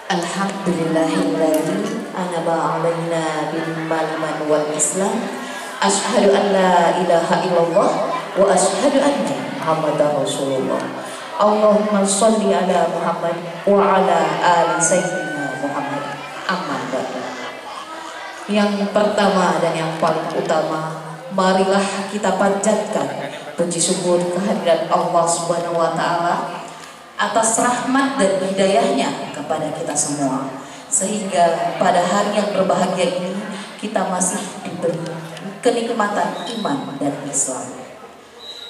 Alhamdulillahilladzi an'ama 'alaina bil iman wal islam. Asyhadu an la ilaha illallah wa asyhadu anna Muhammadar Rasulullah. Allahumma sholli ala Muhammad wa ala ali sayyidina Muhammad. Amma ba'du. Yang pertama dan yang paling utama, marilah kita panjatkan puji syukur kehadirat Allah Subhanahu wa taala atas rahmat dan hidayahnya kepada kita semua, sehingga pada hari yang berbahagia ini kita masih diberi kenikmatan iman dan Islam.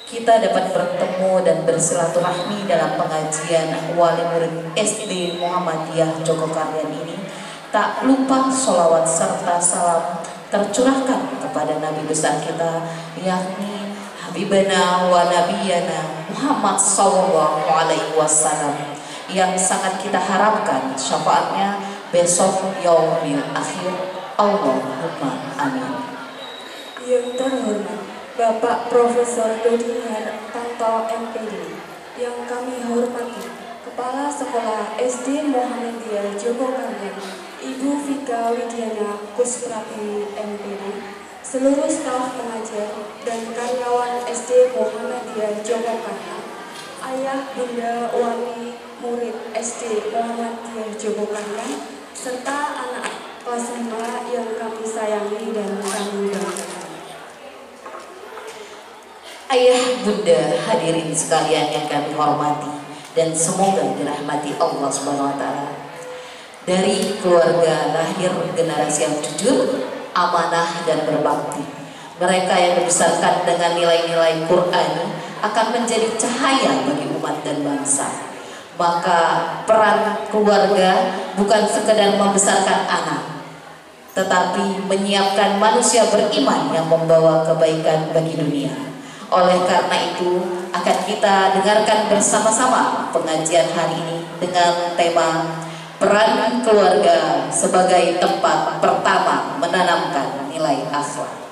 Kita dapat bertemu dan bersilaturahmi dalam pengajian wali murid SD Muhammadiyah Jogokaryan ini. Tak lupa sholawat serta salam tercurahkan kepada Nabi besar kita, yakni Habibana wa Nabiyana Muhammad Sallallahu Alaihi Wasallam, yang sangat kita harapkan syafaatnya besok yaumil akhir. Allahumma amin. Yang terhormat Bapak Profesor Dodi Hartanto MPD, yang kami hormati Kepala Sekolah SD Muhammadiyah Jogokaryan Ibu Vika Widiana Kusprati MPD, seluruh staf pengajar dan karyawan SD Muhammadiyah Jogokaryan, ayah bunda wali murid SD Muhammadiyah Jogokaryan, serta anak kelas 5 yang kami sayangi dan kami banggakan. Ayah bunda hadirin sekalian yang kami hormati dan semoga dirahmati Allah Subhanahu wa taala. Dari keluarga lahir generasi yang jujur, amanah dan berbakti, mereka yang dibesarkan dengan nilai-nilai Quran akan menjadi cahaya bagi umat dan bangsa. Maka peran keluarga bukan sekedar membesarkan anak, tetapi menyiapkan manusia beriman yang membawa kebaikan bagi dunia. Oleh karena itu akan kita dengarkan bersama-sama pengajian hari ini dengan tema peran keluarga sebagai tempat pertama menanamkan nilai akhlak.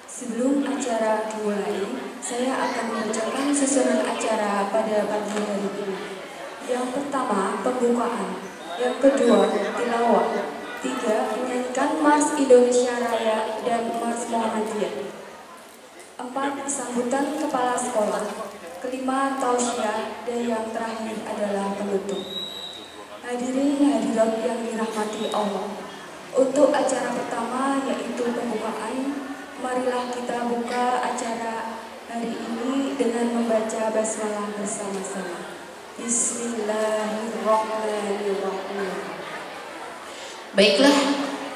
Sebelum acara dimulai, saya akan membacakan susunan acara pada pagi hari ini. Yang pertama, pembukaan. Yang kedua, tilawah. 3, menyanyikan Mars Indonesia Raya dan Mars Muhammadiyah. 4, sambutan kepala sekolah. Kelima, tausiah, dan yang terakhir adalah penutup. Hadirin hadirat yang dirahmati Allah, untuk acara pertama yaitu pembukaan, marilah kita buka acara hari ini dengan membaca basmalah bersama-sama. Bismillahirrahmanirrahim. Baiklah,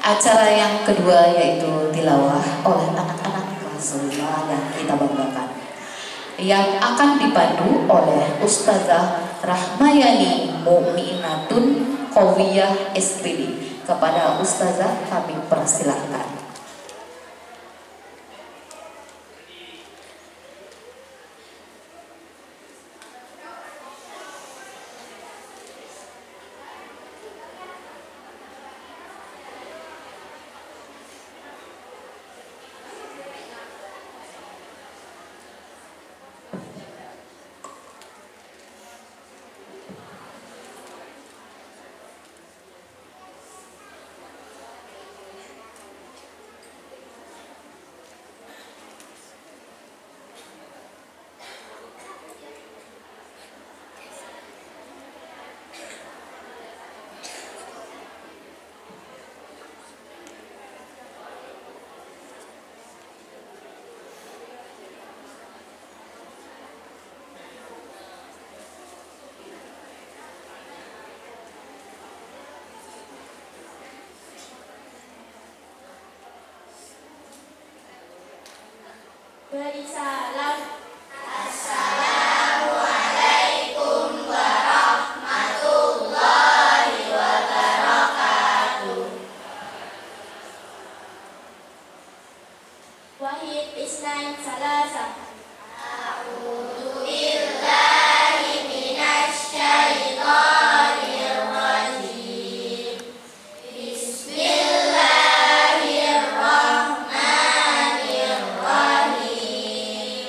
acara yang kedua yaitu tilawah oleh anak-anak kelas 5 yang kita banggakan, yang akan dipandu oleh Ustazah Rahmayani Mu'minatun Qawiyah SPD. Kepada Ustazah kami persilahkan. Beri salam. Assalamualaikum warahmatullahi wabarakatuh. Wahid isnain salasa. A'udzu billahi minasy syaithanir rajim. Bismillahirrahmanirrahim.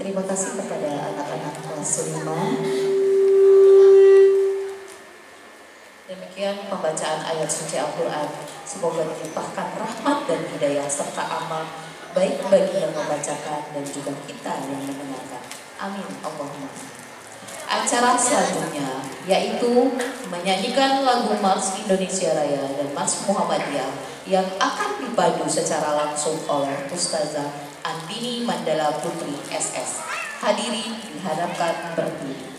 Terima kasih kepada anak-anak kelas 5. Demikian pembacaan ayat suci Al-Quran. Semoga dilimpahkan rahmat dan hidayah serta amal baik bagi yang membacakan dan juga kita yang mendengarkan. Amin. Allahumma. Acara selanjutnya yaitu menyanyikan lagu Mars Indonesia Raya dan Mars Muhammadiyah yang akan dipadu secara langsung oleh Ustazah Andini Mandala Putri SS. Hadirin diharapkan berdiri.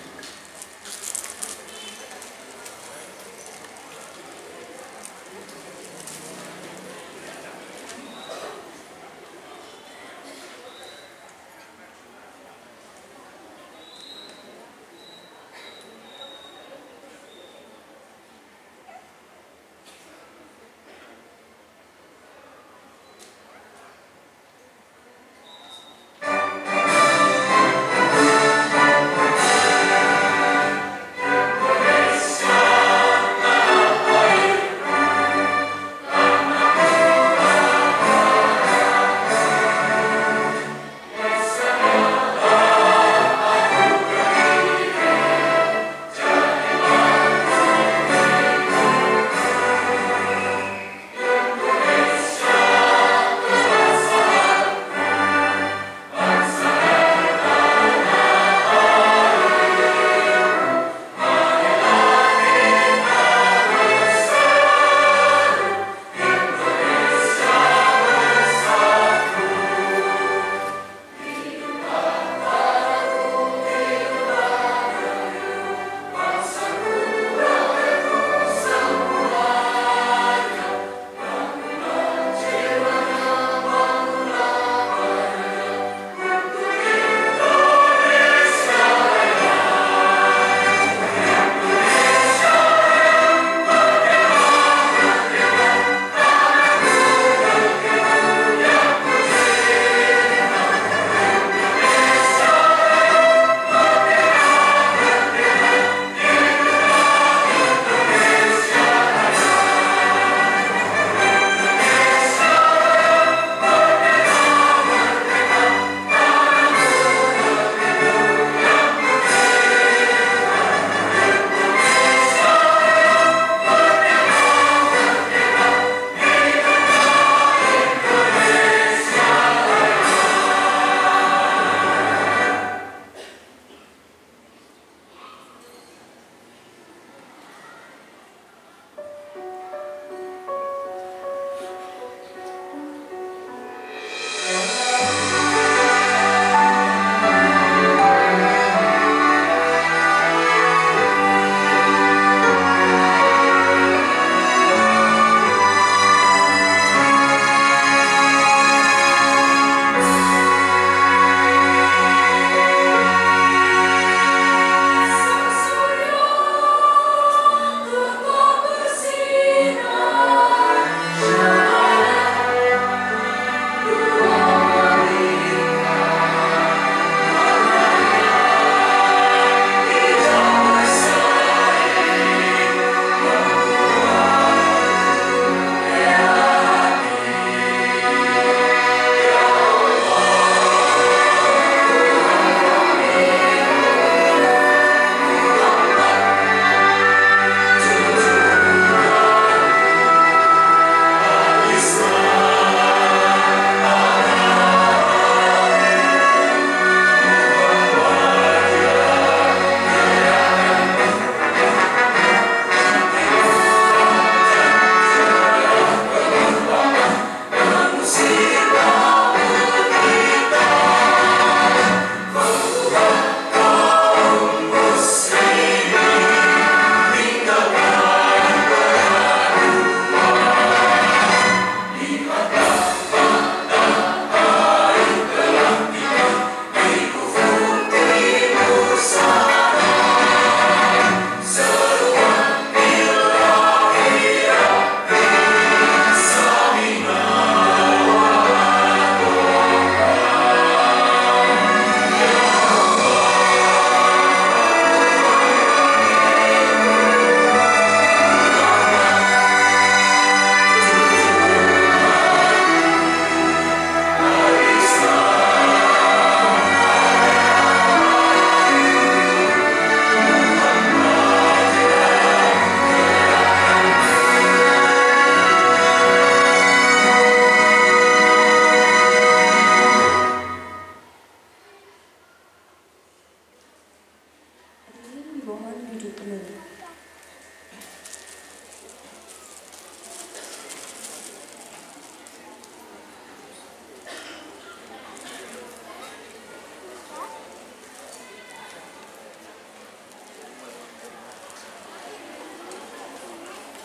dimohon duduk kembali.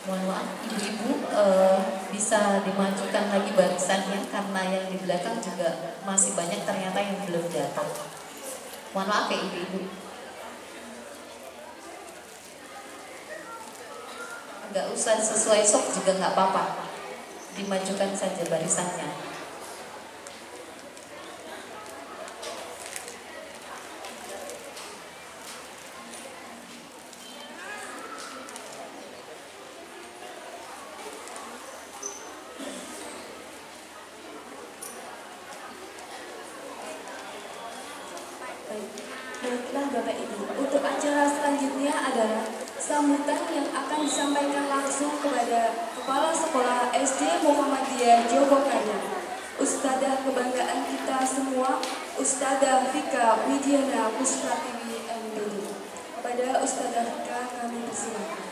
Mohon maaf, ibu-ibu bisa dimajukan lagi barisannya karena yang di belakang juga masih banyak ternyata yang belum datang. Mohon maaf ya ibu-ibu. Nggak usah sesuai sok juga nggak apa-apa. Dimajukan saja barisannya. Baiklah Bapak Ibu, untuk acara selanjutnya adalah sambutan yang akan disampaikan langsung kepada Kepala Sekolah SD Muhammadiyah Jogokaya, Ustadzah kebanggaan kita semua, Ustadzah Vika Widiana Puspratiwi MPD. Kepada Ustadzah Vika kami persilakan.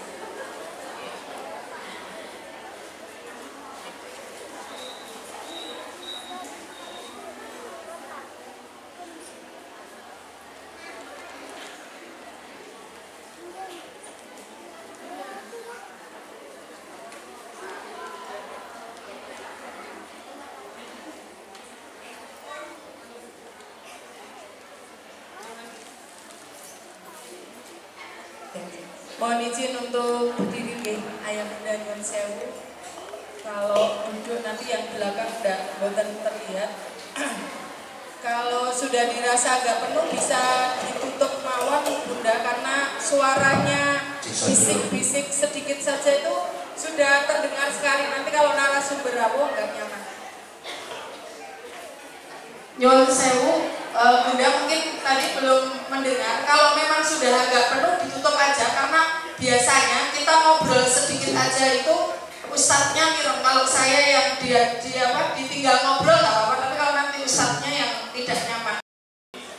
Mohon izin untuk berdiri nggih, ayah bunda nyuwun sewu. Kalau duduk nanti yang belakang udah boten terlihat. Kalau sudah dirasa agak penuh bisa ditutup mawon bunda karena suaranya bisik-bisik sedikit saja itu sudah terdengar sekali. Nanti kalau narasumber rawuh nggak nyaman. Nyuwun sewu, bunda mungkin tadi belum mendengar. Kalau memang sudah agak penuh ditutup aja karena biasanya kita ngobrol sedikit aja itu ustadznya mireng. Kalau saya yang ditinggal ngobrol nggak apa-apa, tapi kalau nanti ustadznya yang tidak nyaman,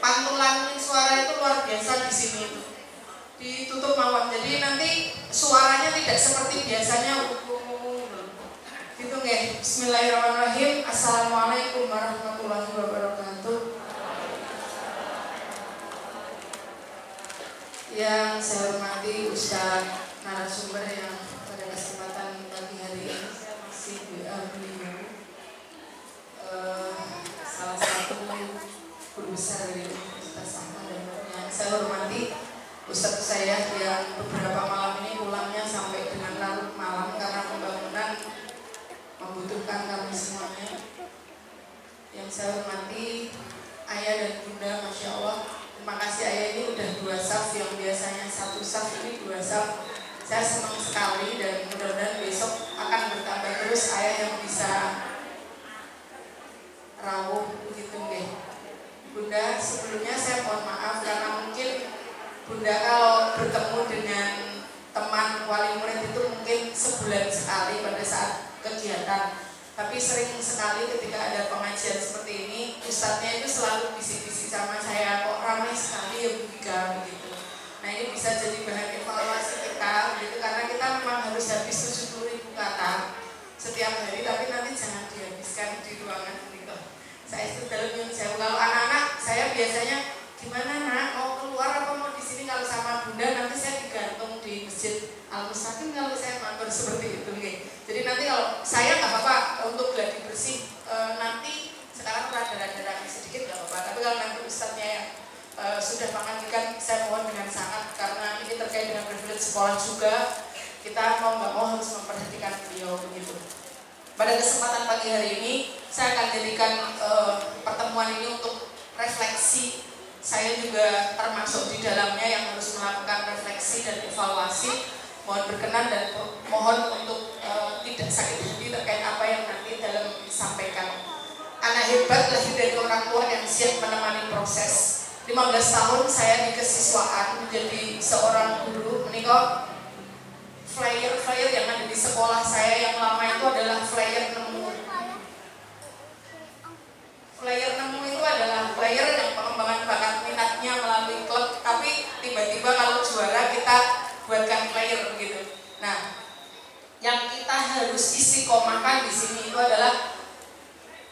pantulan suara itu luar biasa di sini itu ditutup mawon. Jadi nanti suaranya tidak seperti biasanya. Gitu nggih. Bismillahirrahmanirrahim. Assalamualaikum warahmatullahi wabarakatuh. Yang saya hormati Ustadz narasumber yang pada kesempatan pagi hari ini saya masih beliau salah satu guru besar dari Universitas Ahmad dan yang saya hormati Ustadz saya yang beberapa malam ini pulangnya sampai dengan larut malam karena pembangunan membutuhkan kami semuanya. Yang saya hormati ayah dan bunda, masya Allah. Terima kasih ayah, ini udah 2 saf, yang biasanya 1 saf ini 2 saf. Saya senang sekali dan mudah-mudahan besok akan bertambah terus ayah yang bisa rawuh begitu nggih. Bunda, sebelumnya saya mohon maaf karena mungkin bunda kalau bertemu dengan teman wali murid itu mungkin sebulan sekali pada saat kegiatan. Tapi sering sekali ketika ada pengajian seperti ini, ustadznya itu selalu bisik-bisik sama saya, kok ramai sekali ya Bu Vika begitu. Nah ini bisa jadi bahan evaluasi kita begitu, karena kita memang harus habis 70.000 kata setiap hari, tapi nanti jangan dihabiskan di ruangan begitu. Saya itu dalam yang jauh. Kalau anak-anak saya biasanya gimana nak, mau keluar apa mau di sini? Kalau sama bunda nanti saya digantung di masjid Al-Mustaqim kalau saya mampir seperti itu nih. Jadi nanti kalau saya nggak apa-apa untuk gladi bersih nanti sekarang rada-rada sedikit nggak apa-apa. Tapi kalau nanti ustadznya yang sudah mengajikan, saya mohon dengan sangat karena ini terkait dengan privilege sekolah juga, kita mau nggak mau harus memperhatikan beliau begitu. Pada kesempatan pagi hari ini saya akan jadikan pertemuan ini untuk refleksi. Saya juga termasuk di dalamnya yang harus melakukan refleksi dan evaluasi. Mohon berkenan dan mohon untuk tidak sakit hati terkait apa yang nanti dalam disampaikan. Anak hebat lahir dari orang tua yang siap menemani proses. 15 tahun saya di kesiswaan menjadi seorang guru. Menikah flyer yang ada di sekolah saya yang lama itu adalah flyer nemu. Flyer nemu itu adalah flyer yang pengembangan bakat minatnya melalui klub, tapi tiba-tiba kalau juara kita buatkan player begitu. Nah, yang kita harus istiqomahkan di sini itu adalah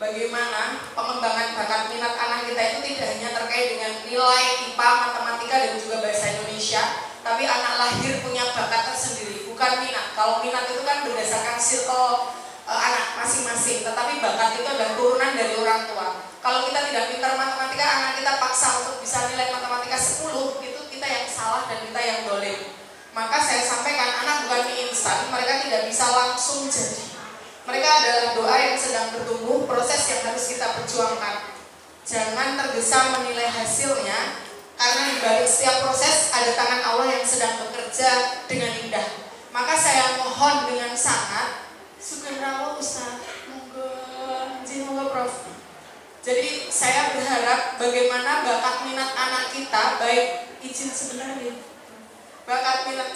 bagaimana pengembangan bakat minat anak kita itu tidak hanya terkait dengan nilai IPA, matematika, dan juga bahasa Indonesia, tapi anak lahir punya bakat tersendiri, bukan minat. Kalau minat itu kan berdasarkan circle anak masing-masing, tetapi bakat itu adalah turunan dari orang tua. Kalau kita tidak pintar matematika, anak kita paksa untuk bisa nilai matematika 10, itu kita yang salah dan kita yang dolim. Maka saya sampaikan, anak bukan mie instan, mereka tidak bisa langsung jadi. Mereka adalah doa yang sedang bertumbuh, proses yang harus kita perjuangkan. Jangan tergesa menilai hasilnya, karena di balik setiap proses ada tangan Allah yang sedang bekerja dengan indah. Maka saya mohon dengan sangat, sugeng rawuh Ustaz, monggo Prof. Jadi saya berharap bagaimana bakat minat anak kita, baik izin sebenarnya, bakat minat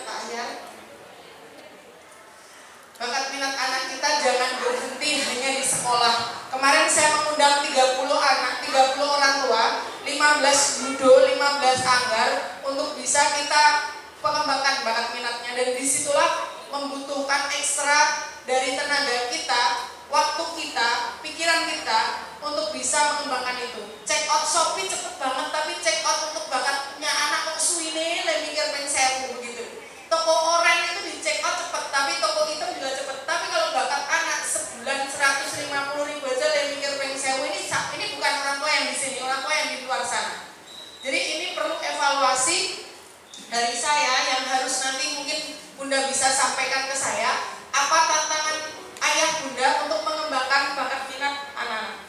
anak kita jangan berhenti hanya di sekolah. Kemarin saya mengundang 30 anak, 30 orang tua, 15 judo, 15 anggar untuk bisa kita pengembangkan bakat minatnya, dan disitulah membutuhkan ekstra dari tenaga kita, waktu kita, pikiran kita untuk bisa mengembangkan itu. Check out Shopee cepet banget, tapi check out untuk bakatnya anak kok suwine le mikir peng 1000 begitu. Toko oren itu di check out cepet, tapi toko hitam juga cepet. Tapi kalau bakat anak sebulan 150.000 aja le mikir peng 1000, ini bukan orang tua yang di sini, orang tua yang di luar sana. Jadi ini perlu evaluasi dari saya yang harus nanti mungkin Bunda bisa sampaikan ke saya. Apa tantangan ayah bunda untuk mengembangkan bakat minat anak-anak?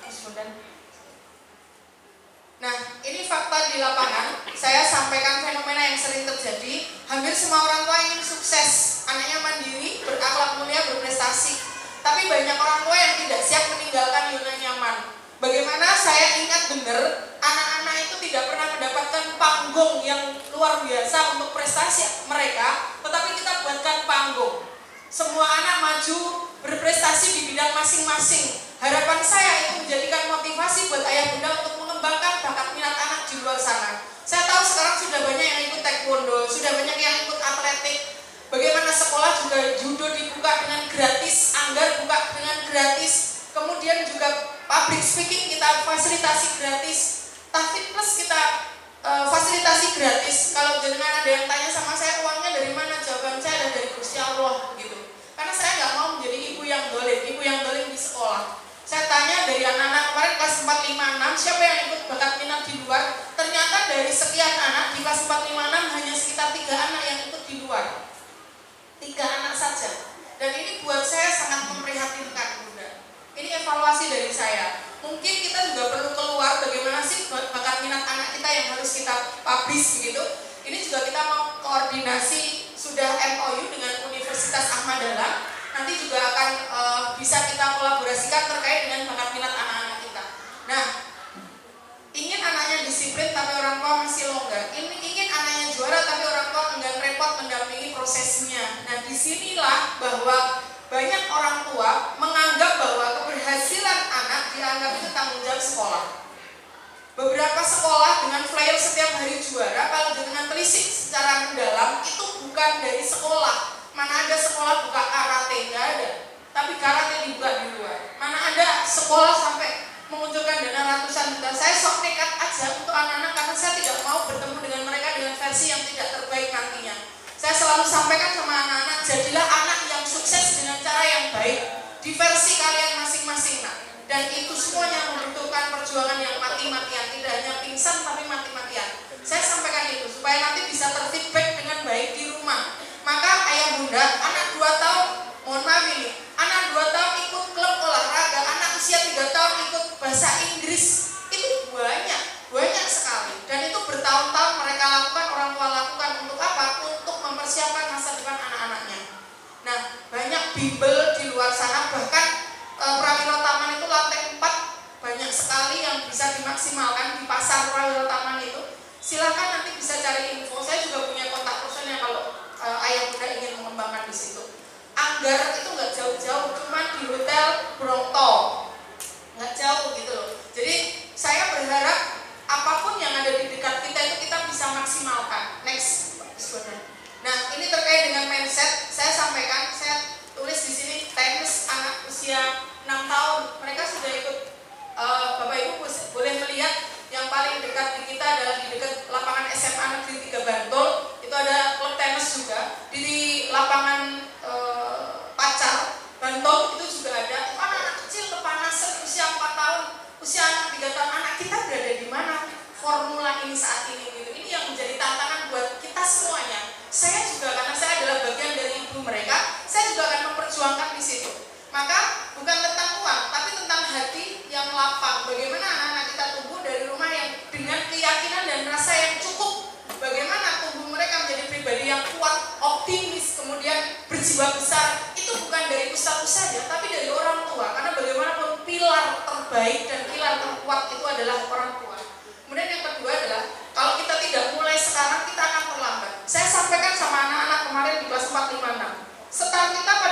Nah, ini fakta di lapangan. Saya sampaikan fenomena yang sering terjadi. Hampir semua orang tua ingin sukses, anaknya mandiri, berakhlak mulia, berprestasi. Tapi banyak orang tua yang tidak siap meninggalkan zona nyaman. Bagaimana saya ingat benar, anak-anak itu tidak pernah mendapatkan panggung yang luar biasa untuk prestasi mereka, tetapi kita buatkan panggung. Semua anak maju berprestasi di bidang masing-masing. Harapan saya itu menjadikan motivasi buat ayah bunda untuk mengembangkan bakat minat anak di luar sana. Saya tahu sekarang sudah banyak yang ikut taekwondo, sudah banyak yang ikut atletik. Bagaimana sekolah juga judo dibuka dengan gratis, anggar buka dengan gratis. Kemudian juga public speaking kita fasilitasi gratis. Tahfidz plus kita fasilitasi gratis. Kalau jenengan ada yang tanya sama saya uangnya dari mana, jawaban saya ada dari Gusti Allah gitu. Karena saya nggak mau menjadi ibu yang dolim di sekolah. Saya tanya dari anak-anak kemarin kelas 4, 5, 6, siapa yang ikut bakat minat di luar? Ternyata dari sekian anak di kelas 4, 5, 6 hanya sekitar 3 anak yang ikut di luar. 3 anak saja. Dan ini buat saya sangat memprihatinkan, Bunda. Ini evaluasi dari saya. Mungkin kita juga perlu keluar bagaimana sih bakat minat anak kita yang harus kita publish begitu. Ini juga kita mau koordinasi, sudah MOU dengan Universitas Ahmad Dahlan. Nanti juga akan bisa kita kolaborasikan terkait dengan bakat minat anak-anak kita. Nah, ingin anaknya disiplin tapi orang tua masih longgar. Ingin anaknya juara tapi orang tua enggan repot mendampingi prosesnya. Nah, disinilah bahwa banyak orang tua menganggap bahwa keberhasilan anak dianggap itu tanggung jawab sekolah. Beberapa sekolah dengan flyer setiap hari juara, kalau dengan telisik secara mendalam itu bukan dari sekolah. Mana ada sekolah buka karate, nggak ada. Tapi karate dibuka di luar. Mana ada sekolah sampai mengucurkan dana ratusan juta. Saya sok nekat aja untuk anak-anak karena saya tidak mau bertemu dengan mereka dengan versi yang tidak terbaik nantinya. Saya selalu sampaikan sama anak-anak, jadilah anak yang sukses dengan cara yang baik di versi kalian masing-masing, nak. Dan itu semuanya membutuhkan perjuangan yang mati-matian, tidak hanya pingsan tapi mati-matian. Saya sampaikan itu supaya nanti bisa terfeedback dengan baik di rumah. Maka ayah bunda, anak 2 tahun, mohon maaf ini, anak 2 tahun ikut klub olahraga, anak usia 3 tahun ikut bahasa Inggris, itu banyak sekali. Dan itu bertahun-tahun mereka lakukan, orang tua lakukan untuk apa? Untuk mempersiapkan masa depan anak-anaknya. Nah, banyak bimbel di luar sana, bahkan Prawiro Taman itu lantai 4 banyak sekali yang bisa dimaksimalkan di pasar Prawiro Taman itu. Silahkan nanti bisa cari info. Saya juga punya kontak personnya kalau ayah bunda ingin mengembangkan di situ. Anggar itu nggak jauh-jauh, cuma di hotel Bronto, nggak jauh gitu loh. Jadi saya berharap apapun yang ada di dekat kita itu kita bisa maksimalkan. Next,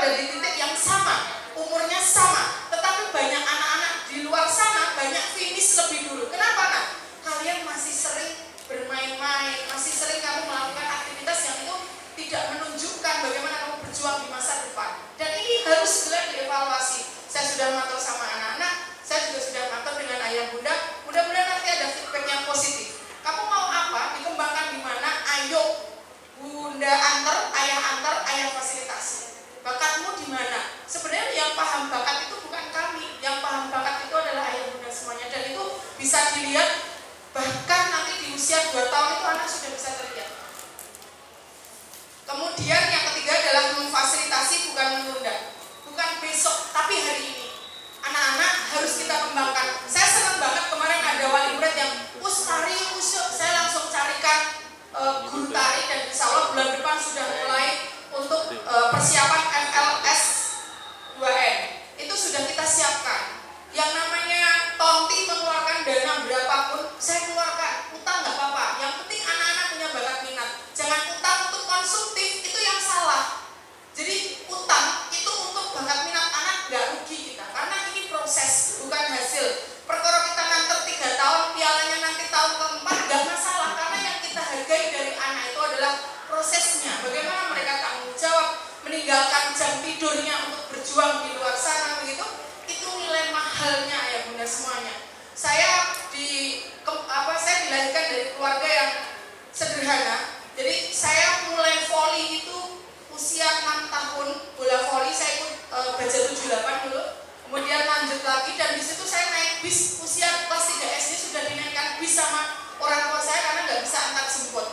berada di titik yang sama, umurnya sama, tetapi banyak anak-anak di luar sana banyak finish lebih dulu. Kenapa nak? Kalian masih sering bermain-main, masih sering kamu melakukan aktivitas yang itu tidak menunjukkan bagaimana kamu berjuang di masa depan. Dan ini harus segera dievaluasi. Saya sudah matur sama anak-anak, saya juga sudah matur dengan ayah bunda. Mudah-mudahan nanti ada feedback yang positif. Kamu mau apa? Dikembangkan di mana? Ayo bunda antar, ayah fasilitasi. Bakatmu di mana? Sebenarnya yang paham bakat itu bukan kami, yang paham bakat itu adalah ayah bunda semuanya. Dan itu bisa dilihat bahkan nanti di usia 2 tahun itu anak sudah bisa terlihat. Kemudian yang ketiga adalah memfasilitasi, bukan menunda. Bukan besok, tapi hari ini. Anak-anak harus kita kembangkan. Saya senang banget kemarin ada wali murid yang tari usyuk. Saya langsung carikan guru tari dan insya Allah bulan depan sudah mulai untuk persiapan FLS 2N. Itu sudah kita siapkan. Yang namanya Tonti mengeluarkan dana berapapun, saya keluarkan. Utang nggak apa-apa. Yang penting anak-anak punya bakat minat. Jangan utang untuk konsumtif, itu yang salah. Jadi utang itu untuk bakat minat anak, nggak rugi kita. Karena ini proses, bukan hasil. Perkara kita nganter 3 tahun, pialanya nanti tahun keempat, nggak masalah. Karena yang kita hargai dari anak itu adalah prosesnya. Bagaimana mereka tanggung jawab, meninggalkan jam tidurnya untuk berjuang di luar sana, begitu. Itu nilai mahalnya ya bunda semuanya. Saya dilahirkan dari keluarga yang sederhana. Jadi saya mulai voli itu usia 6 tahun, bola voli saya ikut baja 78 dulu. Kemudian lanjut lagi dan di situ saya naik bis usia kelas 3 SD sudah dinaikkan bis sama orang tua saya karena nggak bisa antar jemput.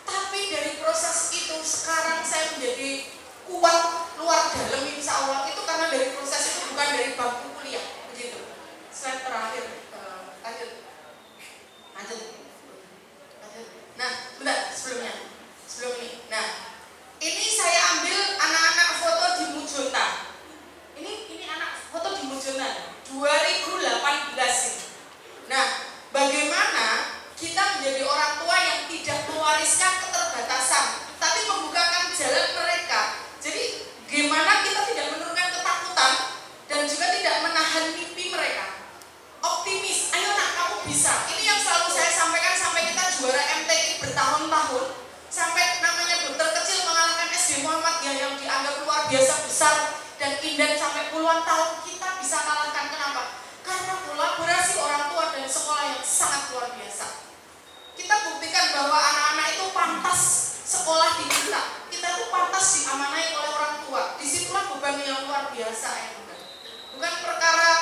Tapi dari proses itu sekarang saya menjadi kuat luar dalam insya Allah itu karena dari proses itu bukan dari bangku kuliah begitu. Slide terakhir, lanjut. Nah, bentar sebelum ini. Nah, ini saya ambil anak-anak foto di Mujonta. Ini anak foto di Mujonta 2018 ini. Nah, bagaimana kita menjadi orang tua yang tidak mewariskan keterbatasan, tapi membukakan jalan mereka. Jadi gimana kita tidak menurunkan ketakutan dan juga tidak menahan mimpi mereka. Optimis, ayo nak kamu bisa. Ini yang selalu saya sampaikan sampai kita juara MTQ bertahun-tahun, sampai namanya dokter kecil mengalahkan SD Muhammadiyah yang dianggap luar biasa besar dan indah sampai puluhan tahun kita bisa kalahkan. Kenapa? Karena kolaborasi orang tua dan sekolah yang sangat luar biasa. Kita buktikan bahwa anak-anak itu pantas sekolah di kita. Kita itu pantas diamanai oleh orang tua. Disitulah beban yang luar biasa ya bukan. Bukan perkara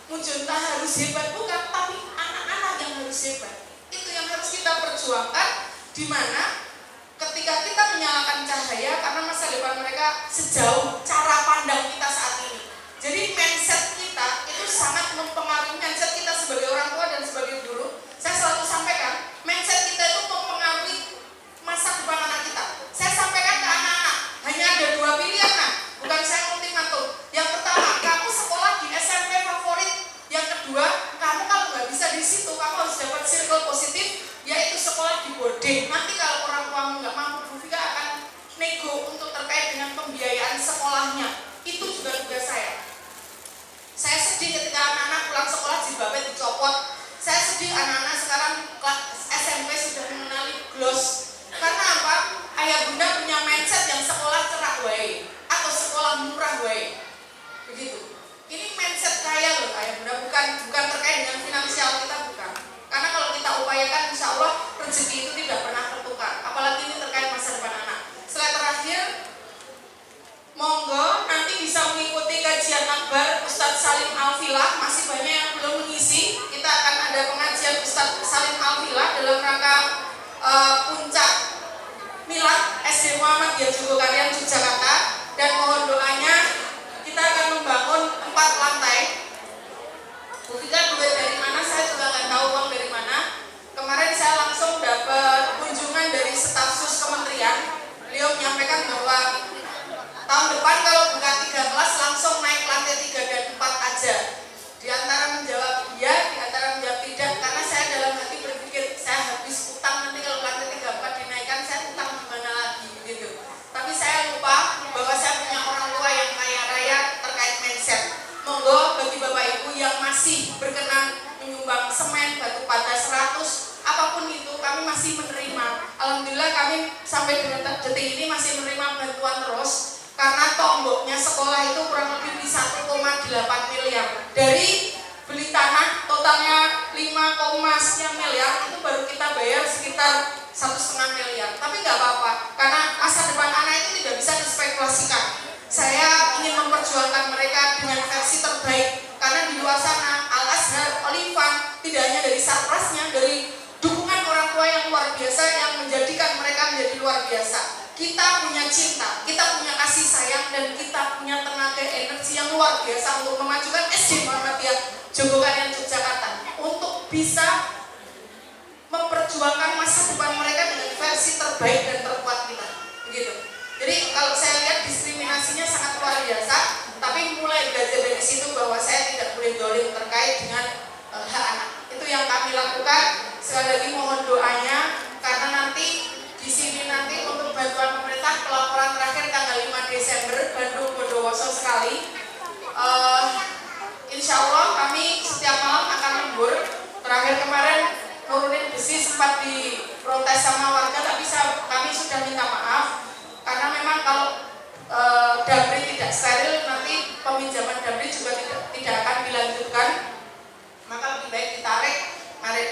Mujonta harus hebat, bukan, tapi anak-anak yang harus hebat. Itu yang harus kita perjuangkan, di mana ketika kita menyalakan cahaya karena masa depan mereka sejauh cara pandang kita saat ini. Jadi mindset kita itu sangat mempengaruhi mindset kita sebagai orang tua dan sebagai guru. Saya selalu sampaikan, mindset kita itu mempengaruhi masa depan anak kita. Saya sampaikan ke anak-anak, hanya ada 2 pilihan, nah, bukan saya ultimatum. Yang pertama, kamu sekolah di SMP favorit. Yang kedua, kamu kalau nggak bisa di situ, kamu harus dapat circle positif, yaitu sekolah di boarding. Nanti kalau orang tuamu nggak mampu, Bu Vika akan nego untuk terkait dengan pembiayaan sekolahnya. Itu juga tugas saya. Saya sedih ketika anak-anak pulang sekolah jilbabnya dicopot. Saya sedih anak-anak sekarang SMP sudah mengenali gloss. Karena apa? Ayah bunda punya mindset yang sekolah cerah wae atau sekolah murah wae. Begitu. Ini mindset kaya loh ayah bunda, bukan terkait dengan finansial kita, bukan. Karena kalau kita upayakan insya Allah rezeki itu tidak pernah tertukar. Apalagi ini terkait masa depan anak. Slide terakhir. Monggo nanti bisa mengikuti kajian akbar Ustadz Salim Al-Filah. Masih banyak yang belum mengisi. Kita akan ada pengajian Ustadz Salim Al-Filah dalam rangka puncak milad SD Muhammadiyah Jogokarian Yogyakarta. Dan mohon doanya kita akan membangun 4 lantai. Buktikan duit dari mana saya juga nggak tahu uang dari mana. Kemarin saya langsung dapat kunjungan dari staf sus kementerian. Beliau menyampaikan bahwa tahun depan kalau buka 3 kelas langsung naik lantai 3 dan 4 aja. Di antara menjawab iya, di antara menjawab tidak, karena saya dalam hati berpikir saya habis utang nanti kalau lantai 3 4 dinaikkan saya utang gimana lagi gitu. Tapi saya lupa bahwa saya punya orang tua yang kaya kami sampai dengan detik ini masih menerima bantuan terus karena tomboknya sekolah itu kurang lebih di 1,8 miliar. Dari beli tanah totalnya 5, sekian miliar, itu baru kita bayar sekitar 1,5 miliar. Tapi nggak apa-apa, karena masa depan anak itu tidak bisa dispekulasikan. Saya ingin memperjuangkan mereka dengan versi terbaik, karena di luar sana Al-Azhar, Olivan, tidak hanya dari sarprasnya, dari dukungan orang tua yang luar biasa yang menjadikan mereka menjadi luar biasa. Kita punya cinta, kita punya kasih sayang, dan kita punya tenaga energi yang luar biasa untuk memajukan SD Muhammadiyah Jogokarian Yogyakarta untuk bisa memperjuangkan masa depan mereka dengan versi terbaik dan terkuat kita. Begitu. Jadi kalau saya lihat diskriminasinya sangat luar biasa, tapi mulai belajar dari situ bahwa saya tidak boleh dolim terkait dengan hak anak. Itu yang kami lakukan. Sekali lagi mohon doanya, karena nanti di sini nanti untuk bantuan pemerintah pelaporan terakhir tanggal 5 Desember Bandung Bondowoso sekali. Insya Allah kami setiap malam akan lembur. Terakhir kemarin nurunin besi sempat diprotes sama warga, tapi kami sudah minta maaf karena memang kalau dapri tidak steril nanti peminjaman dapri juga tidak akan dilanjutkan. Maka lebih baik ditarik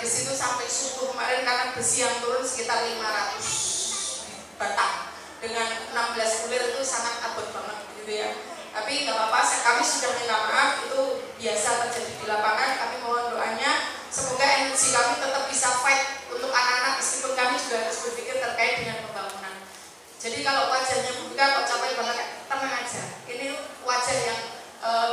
besi itu sampai subuh kemarin, karena besi yang turun sekitar 500 batang dengan 16 kulir itu sangat abot banget gitu ya. Tapi nggak apa-apa, kami sudah minta maaf, itu biasa terjadi di lapangan. Kami mohon doanya, semoga energi kami tetap bisa fight untuk anak-anak, meskipun kami juga harus berpikir terkait dengan pembangunan. Jadi kalau wajahnya buka kok capek banget, tenang aja. Ini wajah yang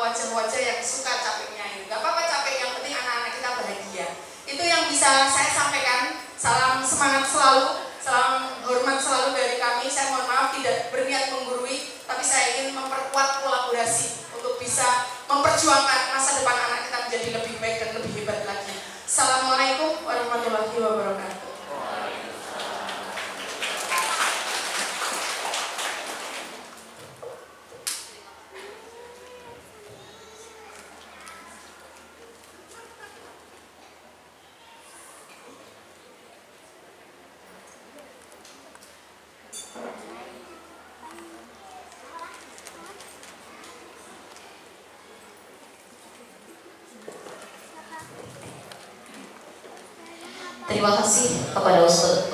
wajah-wajah yang suka capeknya ini. Nggak apa-apa capek, yang penting anak-anak kita bahagia. Itu yang bisa saya sampaikan. Salam semangat selalu, salam hormat selalu dari kami. Saya mohon maaf tidak berniat menggurui, tapi saya ingin memperkuat kolaborasi untuk bisa memperjuangkan masa depan anak kita menjadi lebih baik dan lebih hebat lagi. Assalamualaikum warahmatullahi wabarakatuh. Terima kasih kepada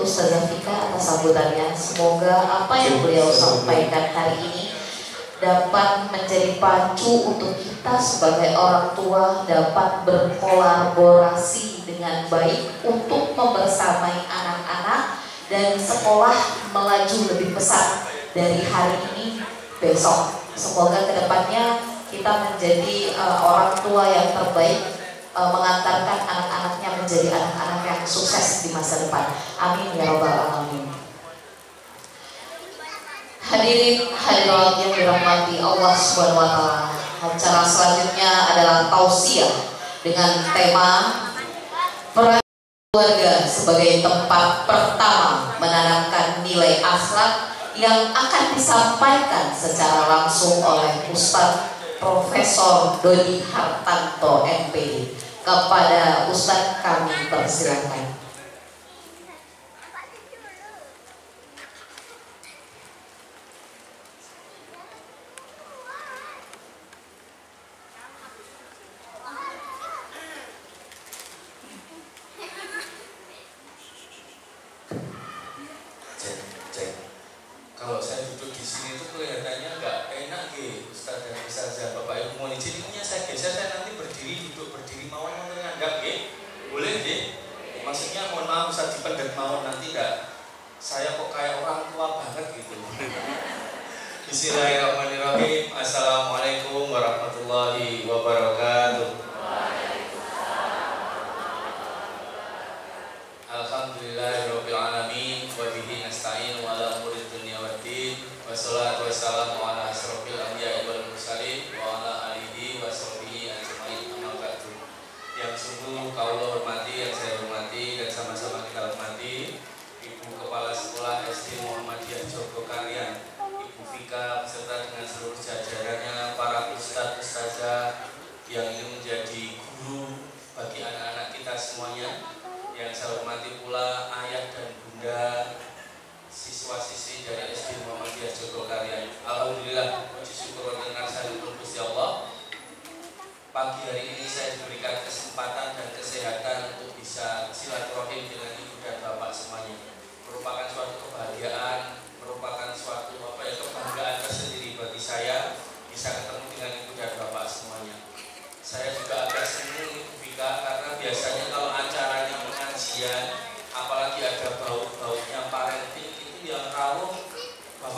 Ustazah Fika atas sambutannya. Semoga apa yang beliau sampaikan hari ini dapat menjadi pacu untuk kita sebagai orang tua dapat berkolaborasi dengan baik untuk membersamai anak-anak dan sekolah melaju lebih pesat dari hari ini besok. Semoga kedepannya kita menjadi orang tua yang terbaik, mengantarkan anak-anaknya menjadi anak-anak yang sukses di masa depan. Amin ya robbal alamin. Hadirin hadirat yang dirahmati Allah Subhanahu wa taala. Acara selanjutnya adalah tausiah dengan tema peran keluarga sebagai tempat pertama menanamkan nilai akhlak yang akan disampaikan secara langsung oleh Ustadz Profesor Dodi Hartanto MPD. Kepada Ustadz kami persilakan. Kalau saya duduk di sini itu kelihatannya nggak enak gitu, Ustaz dan Ustazah. Bapak Ibu mohon izin, ini saya geser, saya nanti duduk berdiri mawon menganggap gitu. Boleh gitu. Maksudnya mohon maaf Ustaz dipendet mawon, nanti nggak saya kok kayak orang tua banget gitu. Bismillahirrahmanirrahim. Assalamualaikum warahmatullahi wabarakatuh. Alhamdulillahirabbil alamin wa bihi nasta'in wa ala umuri dunya waddin. Wassalatu wassalamu ala asrofil anbiya'i wal mursalin wa ala alihi wa sahbihi ajmain. Amma ba'du. Yang sungguh kaula hormati, yang saya hormati dan sama-sama kita hormati Ibu Kepala Sekolah SD Muhammadiyah Jogokarian, Ibu Fika beserta dengan seluruh jajarannya, para ustadz ustazah yang ini menjadi guru bagi anak-anak kita semuanya. Yang saya hormati pula ayah dan bunda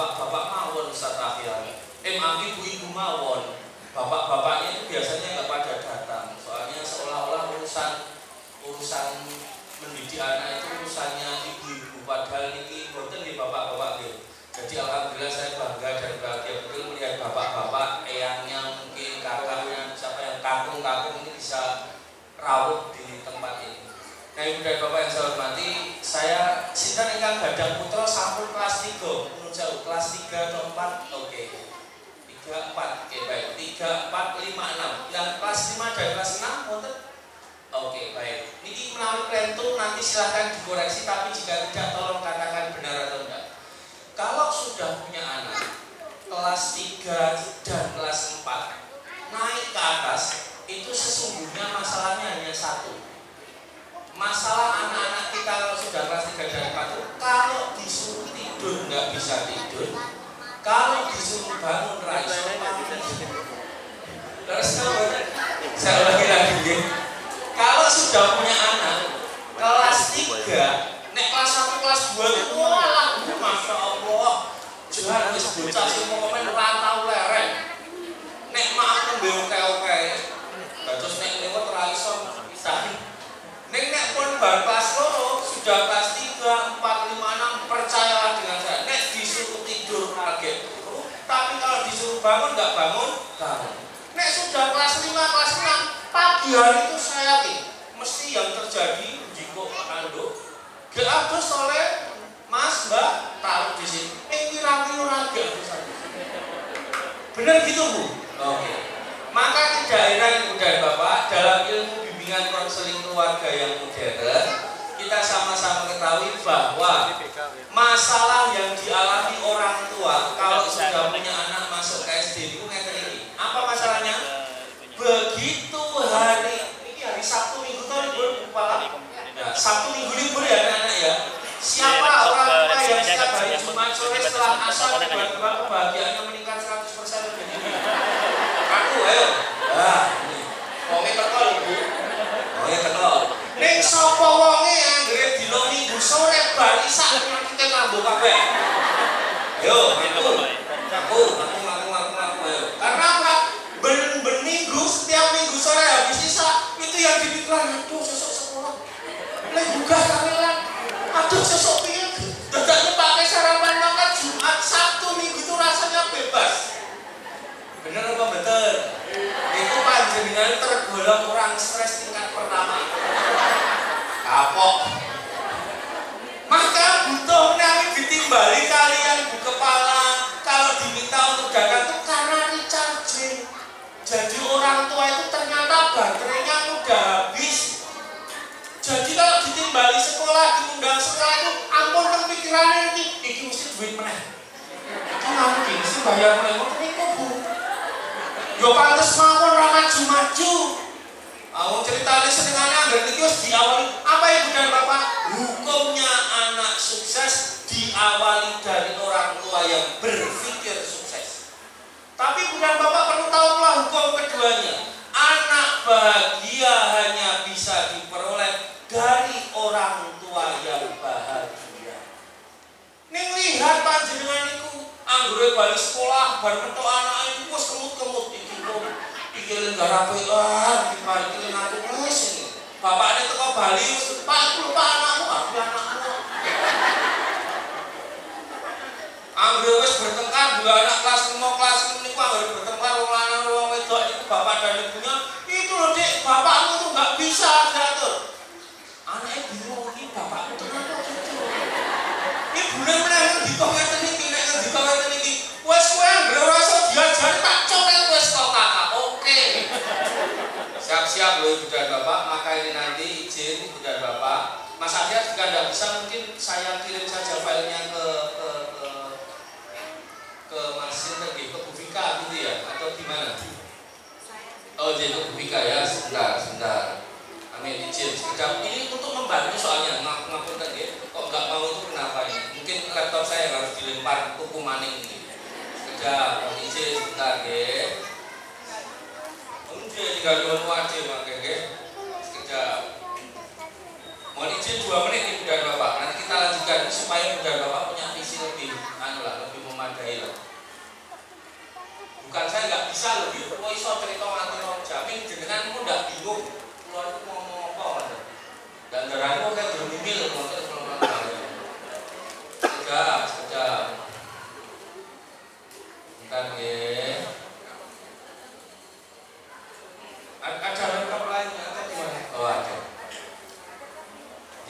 bapak-bapak mawon Ustaz Akhir, ibu-ibu mawon. Bapak-bapaknya itu biasanya nggak pada datang, soalnya seolah-olah urusan mendidik anak itu urusannya ibu-ibu, padahal ini boten di bapak-bapak gitu. Jadi alhamdulillah saya bangga dan bahagia betul melihat bapak-bapak, eyangnya mungkin kakaknya, siapa yang kakung-kakung ini bisa rawuh di tempat ini. Nah ibu dan bapak yang saya hormati, saya sinten ingkang gadhah putra sampun kelas 3, menurut saya kelas 3 atau 4, oke. 3, 4, oke baik, 3, 4, 5, 6 yang kelas 5 dan kelas 6 wonten? Oke baik, ini menawi klentu nanti silahkan dikoreksi, tapi jika tidak tolong katakan benar atau enggak. Kalau sudah punya anak kelas 3 dan kelas 4 naik ke atas, itu sesungguhnya masalahnya hanya satu. Masalah anak-anak kita kalau sudah kelas 3 dan 4 itu kalau disuruh tidur nggak bisa tidur, kalau disuruh bangun raiso terus saya ulangi lagi. Kalau sudah punya anak kelas 3, nek kelas 1 kelas 2 itu walah masya Allah jangan wis bocah sing komen ora tau lereng. Nek maaf nembe oke-oke terus nek lewat raiso bisa. Nek pun bar kelas 2 sudah kelas 3, 4, 5, 6 percayalah dengan saya. Nek disuruh tidur kaget, tapi kalau disuruh bangun nggak bangun. Nek sudah kelas 5, kelas 6 pagi hari itu saya yakin mesti yang terjadi jiko kandung. Gak terus oleh Mas Mbak taruh di sini. Kira-kira raga bener gitu Bu. Oke. Maka tidak heran Ibu dan Bapak dalam ilmu bimbingan konseling keluarga yang modern kita sama-sama ketahui bahwa masalah yang dialami orang tua kalau sudah punya anak masuk ke SD itu ngeten iki. Apa masalahnya? Begitu hari Sabtu Minggu tuh libur kepala. Ya, Sabtu Minggu libur ya anak-anak ya. Siapa orang tua yang setiap hari Jumat sore setelah asar tiba-tiba kebahagiaannya meningkat 100% lebih tinggi? Aku ayo. Nah, ini. Wonge teko lho, Bu. Wonge teko. Ning sapa wonge anggere dina Minggu sore bar isak kita ngambung kabeh. Ayo, aku. Ayo. Karena apa? Minggu setiap minggu sore habis isak itu yang dipikirkan, aduh sesuk sekolah. Lek buka kamilan. Aduh sesuk piye? Dadaknya pakai sarapan makan Jumat, Sabtu, Minggu itu rasanya bebas. Bener apa betul? Itu panjenengan tergolong orang stres tingkat pertama. Kapok. Maka butuh nawi ditimbali kalian bu kepala kalau diminta untuk dagang itu karena recharging. Jadi orang tua itu ternyata baterainya udah habis. Jadi kalau ditimbali sekolah, diundang sekolah itu ampun pikirannya iki mesti duit meneh. Iki nanti mesti bayar meneh. Niku Bu. Yo pantes mawon ra maju-maju. Awong ceritane senengane anggar niki wis diawali. Apa Ibu dan Bapak? Hukumnya anak sukses diawali dari orang tua yang berpikir sukses. Tapi Ibu dan Bapak perlu tahu pula hukum keduanya. Anak bahagia hanya bisa diperoleh dari orang tua yang bahagia. Ning lihat panjenengan niku anggere bali sekolah bar metu anake niku wis kemut-kemut iki kok pikirin garape pikirin aku wis ini. Bapakne teko Bali wis Pak lupa anakmu, aku anakmu. Anggere wis bertengkar dua anak kelas 5 kelas 6 niku anggere bertengkar wong lanang wong wedok niku bapak dan ibunya itu lho Dik, bapakmu tuh enggak bisa diatur. Anaknya bingung iki bapakmu kenapa gitu. Ibune meneh dikongeten iki nek dikongeten iki wis kowe anggere ora iso diajari tak coret wis kok Kakak. Oke. Siap-siap lho Ibu dan Bapak, maka ini nanti izin Ibu dan Bapak. Mas Adia jika tidak bisa mungkin saya kirim saja filenya ke Mas Sinten ke Bu Vika gitu ya atau gimana? Oh jadi ke Bu Vika ya, sebentar. Amin izin. Sekejap ini untuk membantu soalnya ngapunten nggih. Kok enggak mau itu kenapa ini? Mungkin laptop saya harus dilempar kuku maning ini. Sekejap, izin sebentar nggih. Mungkin tinggal 2 aja mangke nggih. Sekejap. Mohon izin 2 menit Ibu dan Bapak. Nanti kita lanjutkan supaya Ibu dan Bapak punya visi lebih lebih memadai. bisa lebih. Kok iso cerita nganti rong jam jenengan kok ndak bingung. Kula itu ngomong apa Mas? Dan darane kok kayak bermimil ngoten kula nggak. Sekejap. Bentar nggih. Ada rekam lainnya atau gimana? Oh ada.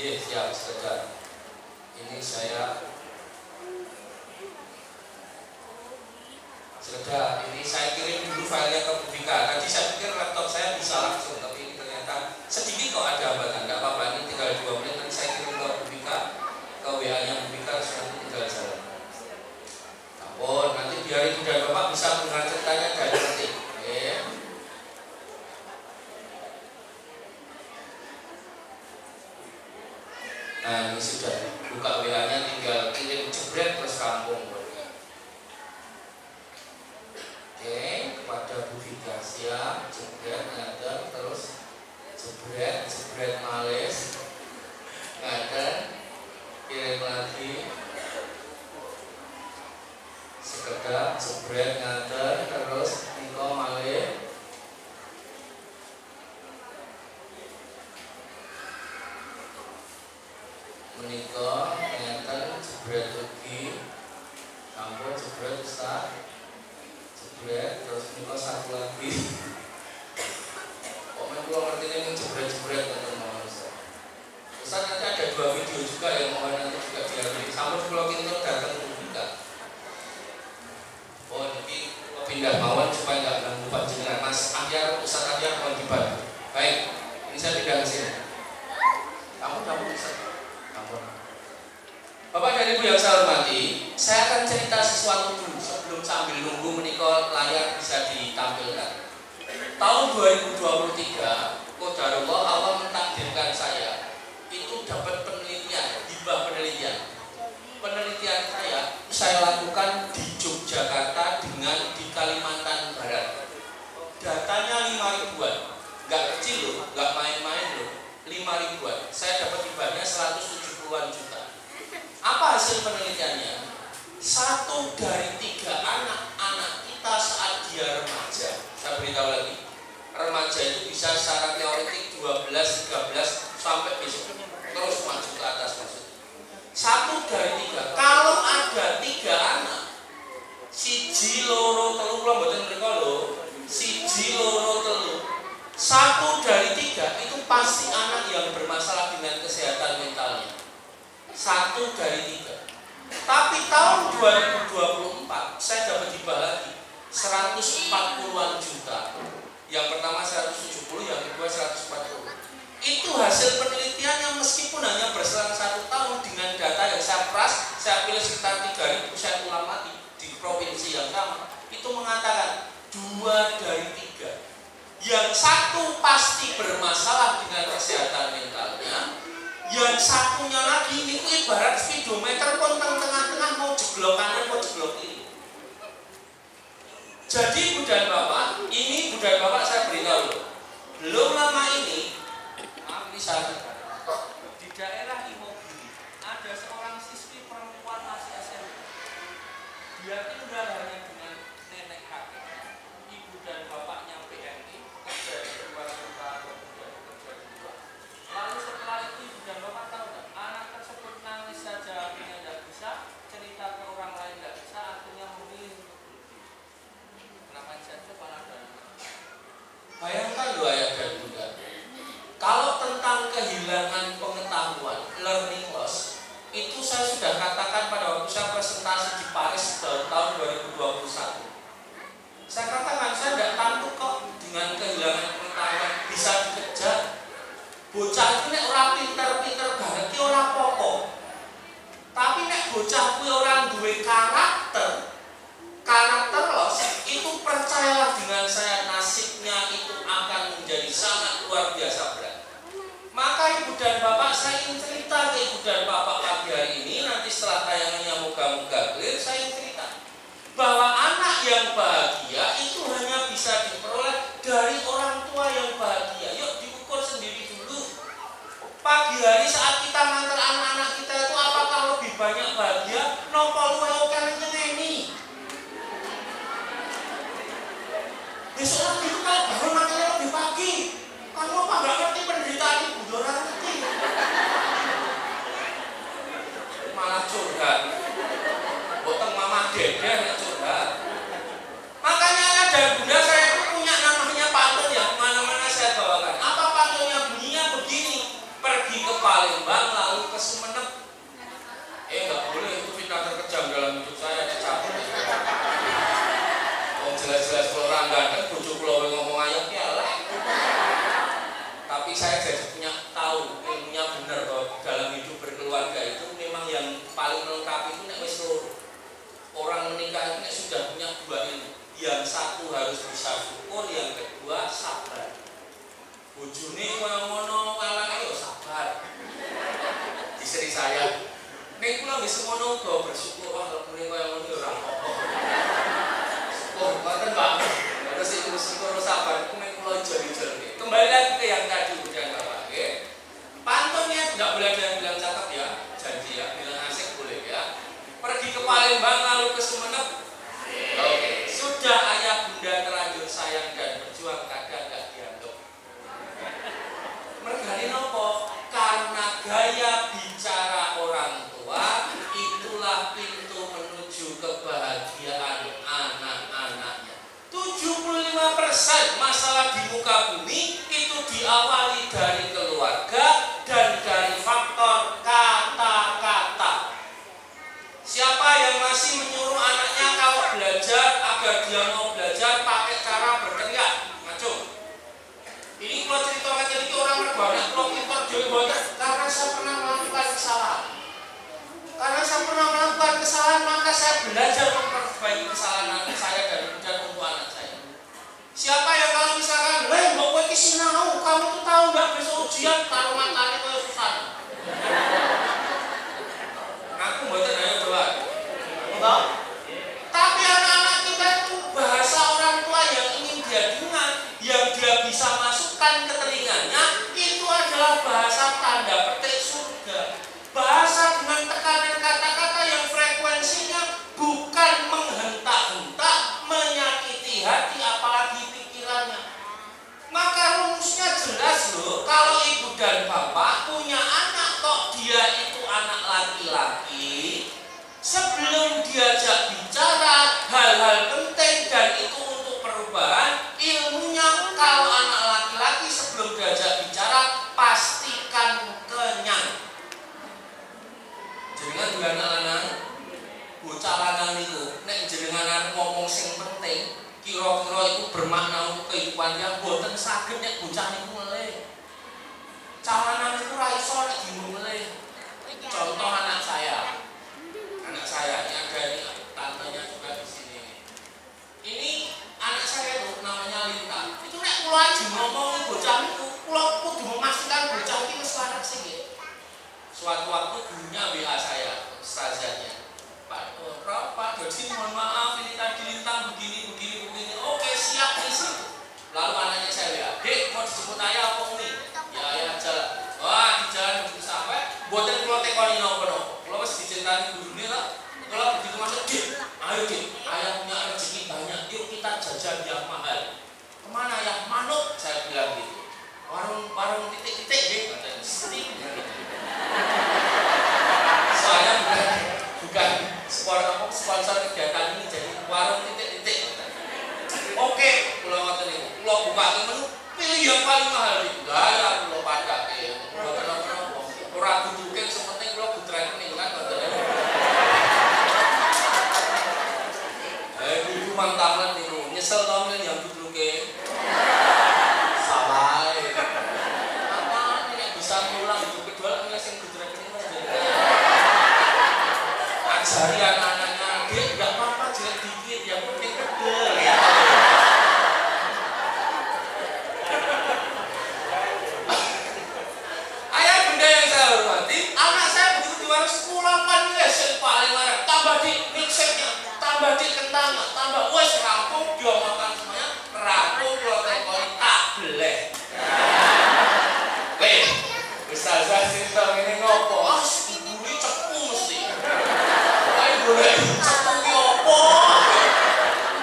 Iya siap sekejap. Ini saya sudah, ini saya kirim dulu filenya ke Bufika. Tadi saya pikir laptop saya bisa langsung, tapi ini ternyata sedikit kok ada hambatan. Nggak apa-apa, ini tinggal 2 menit nanti saya kirim ke Bufika, ke WA-nya Bufika, nanti tinggal jalan. Ampun, nanti biar ibu dan bapak bisa mendengar ceritanya dari nanti. Oke. Nah ini sudah, buka WA-nya tinggal kirim jebret terus kampung. Oke, kepada Bu Vika siap, jebret ngaten terus jebret males ngaten kirim lagi sekedap jebret ngaten terus niko malih menika ngaten jebret lagi sampun jebret Ustaz jebret terus niko satu lagi komen gua ngerti ini jebret teman-teman Ustaz nanti ada 2 video juga yang mohon nanti juga diambil sampun kalau kita datang ke Bufika oh jadi pindah mawon supaya nggak ganggu panjenengan Mas Ahyar Ustaz Ahyar mohon dibantu baik ini saya pindah ke sini kamu Ustaz Bapak dan Ibu yang saya hormati, saya akan cerita sesuatu dulu sebelum sambil nunggu menika layar bisa ditampilkan. Tahun 2023, qadarullah Allah mentakdirkan saya itu dapat penelitian, hibah penelitian. Penelitian saya lakukan di Yogyakarta dengan di Kalimantan Barat. Datanya 5 ribuan, nggak kecil loh, nggak main-main loh, 5 ribuan. Saya dapat hibahnya 170-an juta. Apa hasil penelitiannya? 1 dari 3 anak-anak kita saat dia remaja. Saya beritahu lagi, remaja itu bisa secara teoretik 12, 13 sampai besok terus maju ke atas maksudnya. 1 dari 3. Kalau ada 3 anak, siji loro telu kula mboten mriko lho, siji loro telu. 1 dari 3 itu pasti anak yang bermasalah dengan kesehatan mentalnya. 1 dari 3. Tapi tahun 2024 saya dapat hibah lagi 140-an juta. Yang pertama 170, yang kedua 140. Itu hasil penelitian yang meskipun hanya berselang 1 tahun dengan data yang saya peras, saya pilih sekitar 3.000, saya ulang lagi di provinsi yang sama. Itu mengatakan 2 dari 3. Yang 1 pasti bermasalah dengan kesehatan mentalnya. Yang satunya lagi ini ibarat speedometer pun tengah-tengah mau jeblok kanan mau jeblok kiri. Jadi Ibu dan Bapak, ini Ibu dan Bapak saya beritahu belum lama ini saya di daerah Imogiri ada seorang siswi perempuan masih SMP. Dia tinggal hanya dengan nenek kakek, ibu dan bapaknya PNI, kerja di luar kota atau kerja di luar. Lalu setelah itu ibu dan bapak tahu nggak? Anak tersebut nangis saja, akhirnya tidak bisa cerita ke orang lain tidak bisa, akhirnya memilih untuk bunuh. Kenapa saya coba ada? Bayangkan loh ayah dan bunda. Kalau tentang kehilangan pengetahuan, learning loss, itu saya sudah katakan pada waktu saya presentasi di Paris tahun 2021. Saya katakan saya tidak takut kok dengan kehilangan pengetahuan bisa dikejar. Bocah itu nek ora pinter-pinter banget ki ora apa-apa. Tapi nek bocah kuwi ora duwe karakter loss, itu percayalah dengan saya nasibnya itu akan menjadi sangat luar biasa berat. Maka Ibu dan Bapak saya ingin cerita ke Ibu dan Bapak pagi hari ini, nanti setelah tayangannya moga-moga clear, saya ingin cerita bahwa anak yang bahagia itu hanya bisa diperoleh dari orang tua yang bahagia. Yuk diukur sendiri dulu. Pagi hari saat kita ngantar anak-anak kita itu apakah lebih banyak bahagia? Nopo luwe oke nyeneni. itu nek wis loro. Orang menikah ini sudah punya dua ilmu. Yang satu harus bisa syukur, yang kedua sabar. Bojone koyo ngono kalane yo sabar. Istri saya, nek kula wis ngono uga bersyukur wah lemune koyo ngono ora apa-apa. Syukur mboten Pak. Terus itu syukur sabar nek kula jari-jari. Kembali lagi ke yang tadi udah Bapak nggih. Pantunnya tidak boleh ada yang bilang cakep ya, janji ya, bilang asik boleh ya. Pergi ke Palembang lalu ke Sumenep. Oke, sudah ayah bunda terlanjur sayang dan berjuang kadang gak dianggap. Mergane nopo? Karena gaya bicara orang tua itulah pintu menuju kebahagiaan anak-anaknya. 75% masalah di muka bumi itu diawali dari keluarga dan dari faktor kata-kata. Siapa yang masih menyuruh anaknya kalau belajar agar dia mau belajar pakai cara berteriak, macam ini kalau cerita macam ini orang berbanyak kalau pintar jadi banyak karena saya pernah melakukan kesalahan. Karena saya pernah melakukan kesalahan maka saya belajar memperbaiki kesalahan anak saya dan untuk anak saya. Siapa yang kalau misalkan, "Leh, mbok kowe iki sinau, kamu tuh tahu nggak besok ujian taruh matane koyo susah." Aku mboten ayo coba. Enggak. Tapi anak-anak kita itu bahasa orang tua yang ingin dia dengar, yang dia bisa masukkan ke telinganya itu adalah bahasa tanda petik surga. Bahasa dengan tekanan kata-kata yang frekuensinya bukan menghentak-hentak, menyakiti hati apalagi pikirannya. Maka rumusnya jelas loh, kalau ibu dan bapak punya anak kok dia itu anak laki-laki, sebelum diajak bicara hal-hal penting dan itu untuk perubahan ilmunya, kalau anak laki-laki sebelum diajak bicara pastikan kenyang. Jenengan dua anak-anak bocah lanang itu nek jenengan ngomong sing penting kira-kira itu bermakna untuk kehidupan yang boten saged nek bocah niku meleh. Cawanan itu ra iso nek dimulai. Contoh anak saya. Anak saya ini ada ini tantenya juga di sini. Ini anak saya itu namanya Linta. Itu nek kula aja ngomong bocah niku, kula kudu memastikan bocah iki wis waras sih. Suatu waktu gurunya WA saya, ustazahnya. Pak, jadi mohon maaf ini tadi Lintang begini. Oke, siap di situ. Lalu anaknya saya lihat, "Dek, mau dijemput ayah apa umi?" "Ya, ayah jalan." Wah, di jalan begitu sampai, buatan kalau tekoni nopo-nopo. Kalau masih diceritain gurunya lah, kalau begitu masuk, "Dek, ayo Dek, ayah punya rezeki banyak, yuk kita jajan yang mahal." "Kemana ya?" "Manuk," saya bilang gitu. Warung titik-titik deh, katanya. Soalnya bukan sponsor kegiatan ini, jadi warung titik-titik. Oke, kalau ngoten niku, kula buka menu, pilih yang paling mahal itu. Lah ya kula padake. Kula kenapa? Ora butuhe sepenting kula butreken niku kan ngoten. Ibu mantangan niku nyesel to men yang butuhe. Salah. Apa nek bisa ngulang itu kedua nek sing butreken niku. Ajari anak-anaknya, "Dek, enggak apa-apa jelek dikit, yang penting bedel." Ayah bunda yang saya hormati, anak saya begitu di warung sekolah panis yang paling marah, tambah di milkshake-nya, tambah di kentangnya, tambah wes rampung, dia makan semuanya, rampung, kalau tekoni tak beleh. Weh, ustazah cerita ini ngopo, ibu ini cepu mesti. Boleh cepu ki opo?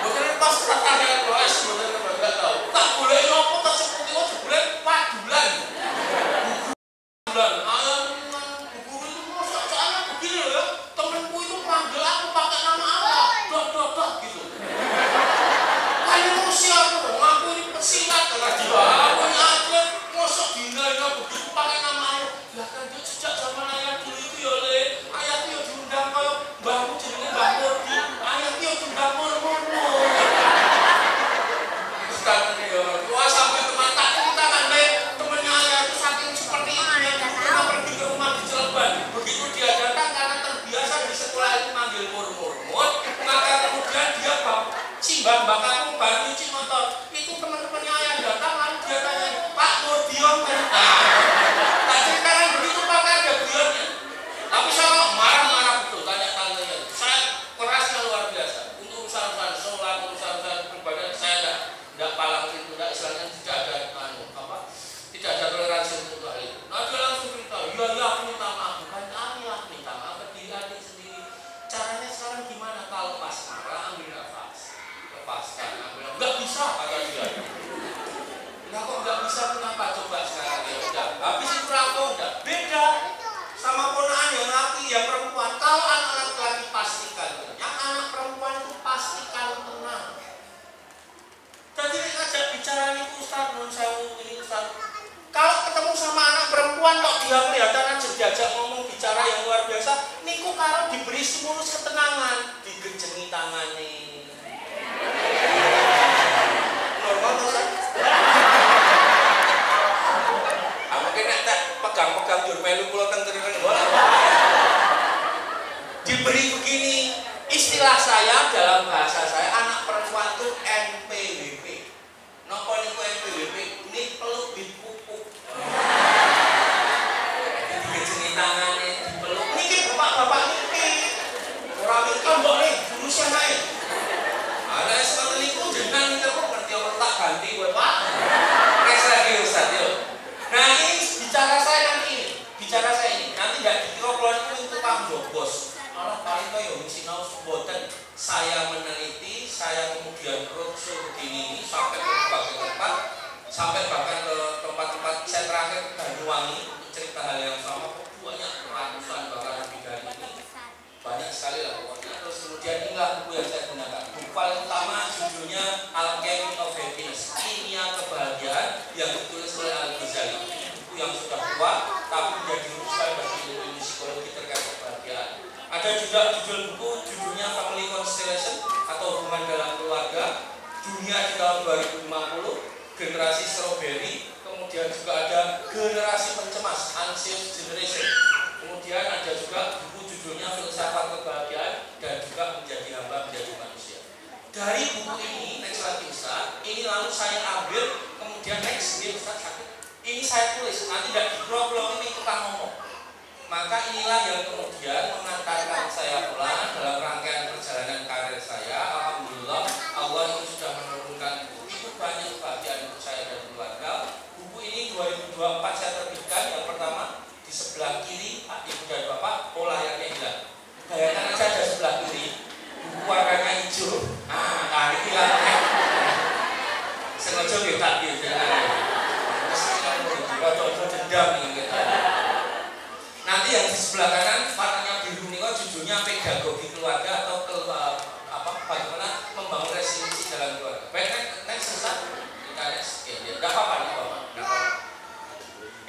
Mboten pas tanya kelas mboten enggak tahu. Tak boleh opo tak cepu ki opo boleh padulan. Bulan ayam buku itu mosok soalnya begini loh ya. Temenku itu manggil aku pakai nama Allah. Dot gitu. Kayak manusia aku ngaku ini pesilat karena dia aku aja mosok dina begitu pakai nama Allah. Lah kan dia sejak zaman ayah dulu itu ya le. Ayah itu ya diundang kayak mbahmu jenenge Mbah Murdi. Ayah itu pas marah ambil nafas, lepaskan, ambil nafas. Nggak bisa kata dia. Nah kok nggak bisa, kenapa? Coba sekarang ya udah. Habis itu rampung udah. Beda sama ponakan yang laki yang perempuan. Kalau anak laki-laki pastikan tenang, anak perempuan itu pastikan tenang. Tadi ngajak bicara nih Ustaz, nun sewu ini Ustaz. Kalau ketemu sama anak perempuan kok dia kelihatan aja diajak ngomong bicara yang luar biasa, niku kalau diberi stimulus ketenangan, digencengi tangannya. Normal Ustaz? Mungkin nek pegang-pegang jur melu kula teng tengene bola. Diberi begini, istilah saya dalam bahasa saya anak perempuan itu NPWP. Napa niku NPWP? Ini peluk dipupuk. Digencengi tangane, dipeluk. Niki bapak-bapak niki. Ora mikir mbok nih, lurus ae. Ana sekolah niku jenengan niku ngerti apa tak ganti kowe, Pak. Wes lagi Ustaz yo. Nah ini bicara saya nanti ini, bicara saya ini nanti nggak dikira kalau itu tukang jobos. Malah paling kayak sinau boten. Saya meneliti, saya kemudian roadshow begini ini sampai ke berbagai tempat, sampai bahkan ke tempat-tempat saya terakhir ke Banyuwangi cerita hal yang sama. Banyak ratusan bahkan lebih dari ini, banyak sekali lah pokoknya. Terus kemudian inilah buku yang saya gunakan. Buku paling utama judulnya Alchemy of Happiness, Kimia Kebahagiaan, yang ditulis oleh Al-Ghazali. Buku yang sudah tua tapi menjadi rujukan bagi ilmu psikologi terkait kebahagiaan. Ada juga judul buku judulnya Family Constellation atau hubungan dalam keluarga, dunia di tahun 2050, generasi strawberry. Kemudian juga ada generasi pencemas, anxious generation. Kemudian ada juga buku judulnya Filsafat Kebahagiaan dan juga menjadi hamba menjadi manusia. Dari buku ini, next lagi Ustaz, ini lalu saya ambil, kemudian next dia Ustaz sakit. Ini saya tulis, nanti tidak diblok-blok ini tukang ngomong. Maka inilah yang kemudian mengantarkan saya pulang dalam rangkaian perjalanan karir saya. Alhamdulillah Allah itu sudah menurunkan begitu banyak kebahagiaan untuk saya dan keluarga. Buku ini 2024 saya terbitkan. Yang pertama di sebelah kiri Ibu dan Bapak, layarnya hilang. Bayangkan aja ada sebelah kiri, buku warnanya hijau. Nah ini layarnya. Sengaja kita gitu. Mesti kamu betul dendam nih kita. Nanti yang di sebelah kanan warnanya biru ini kok judulnya pedagogi keluarga atau bagaimana membangun resiliensi dalam keluarga. Baik, next Ustaz. Kita next. Tidak apa-apa,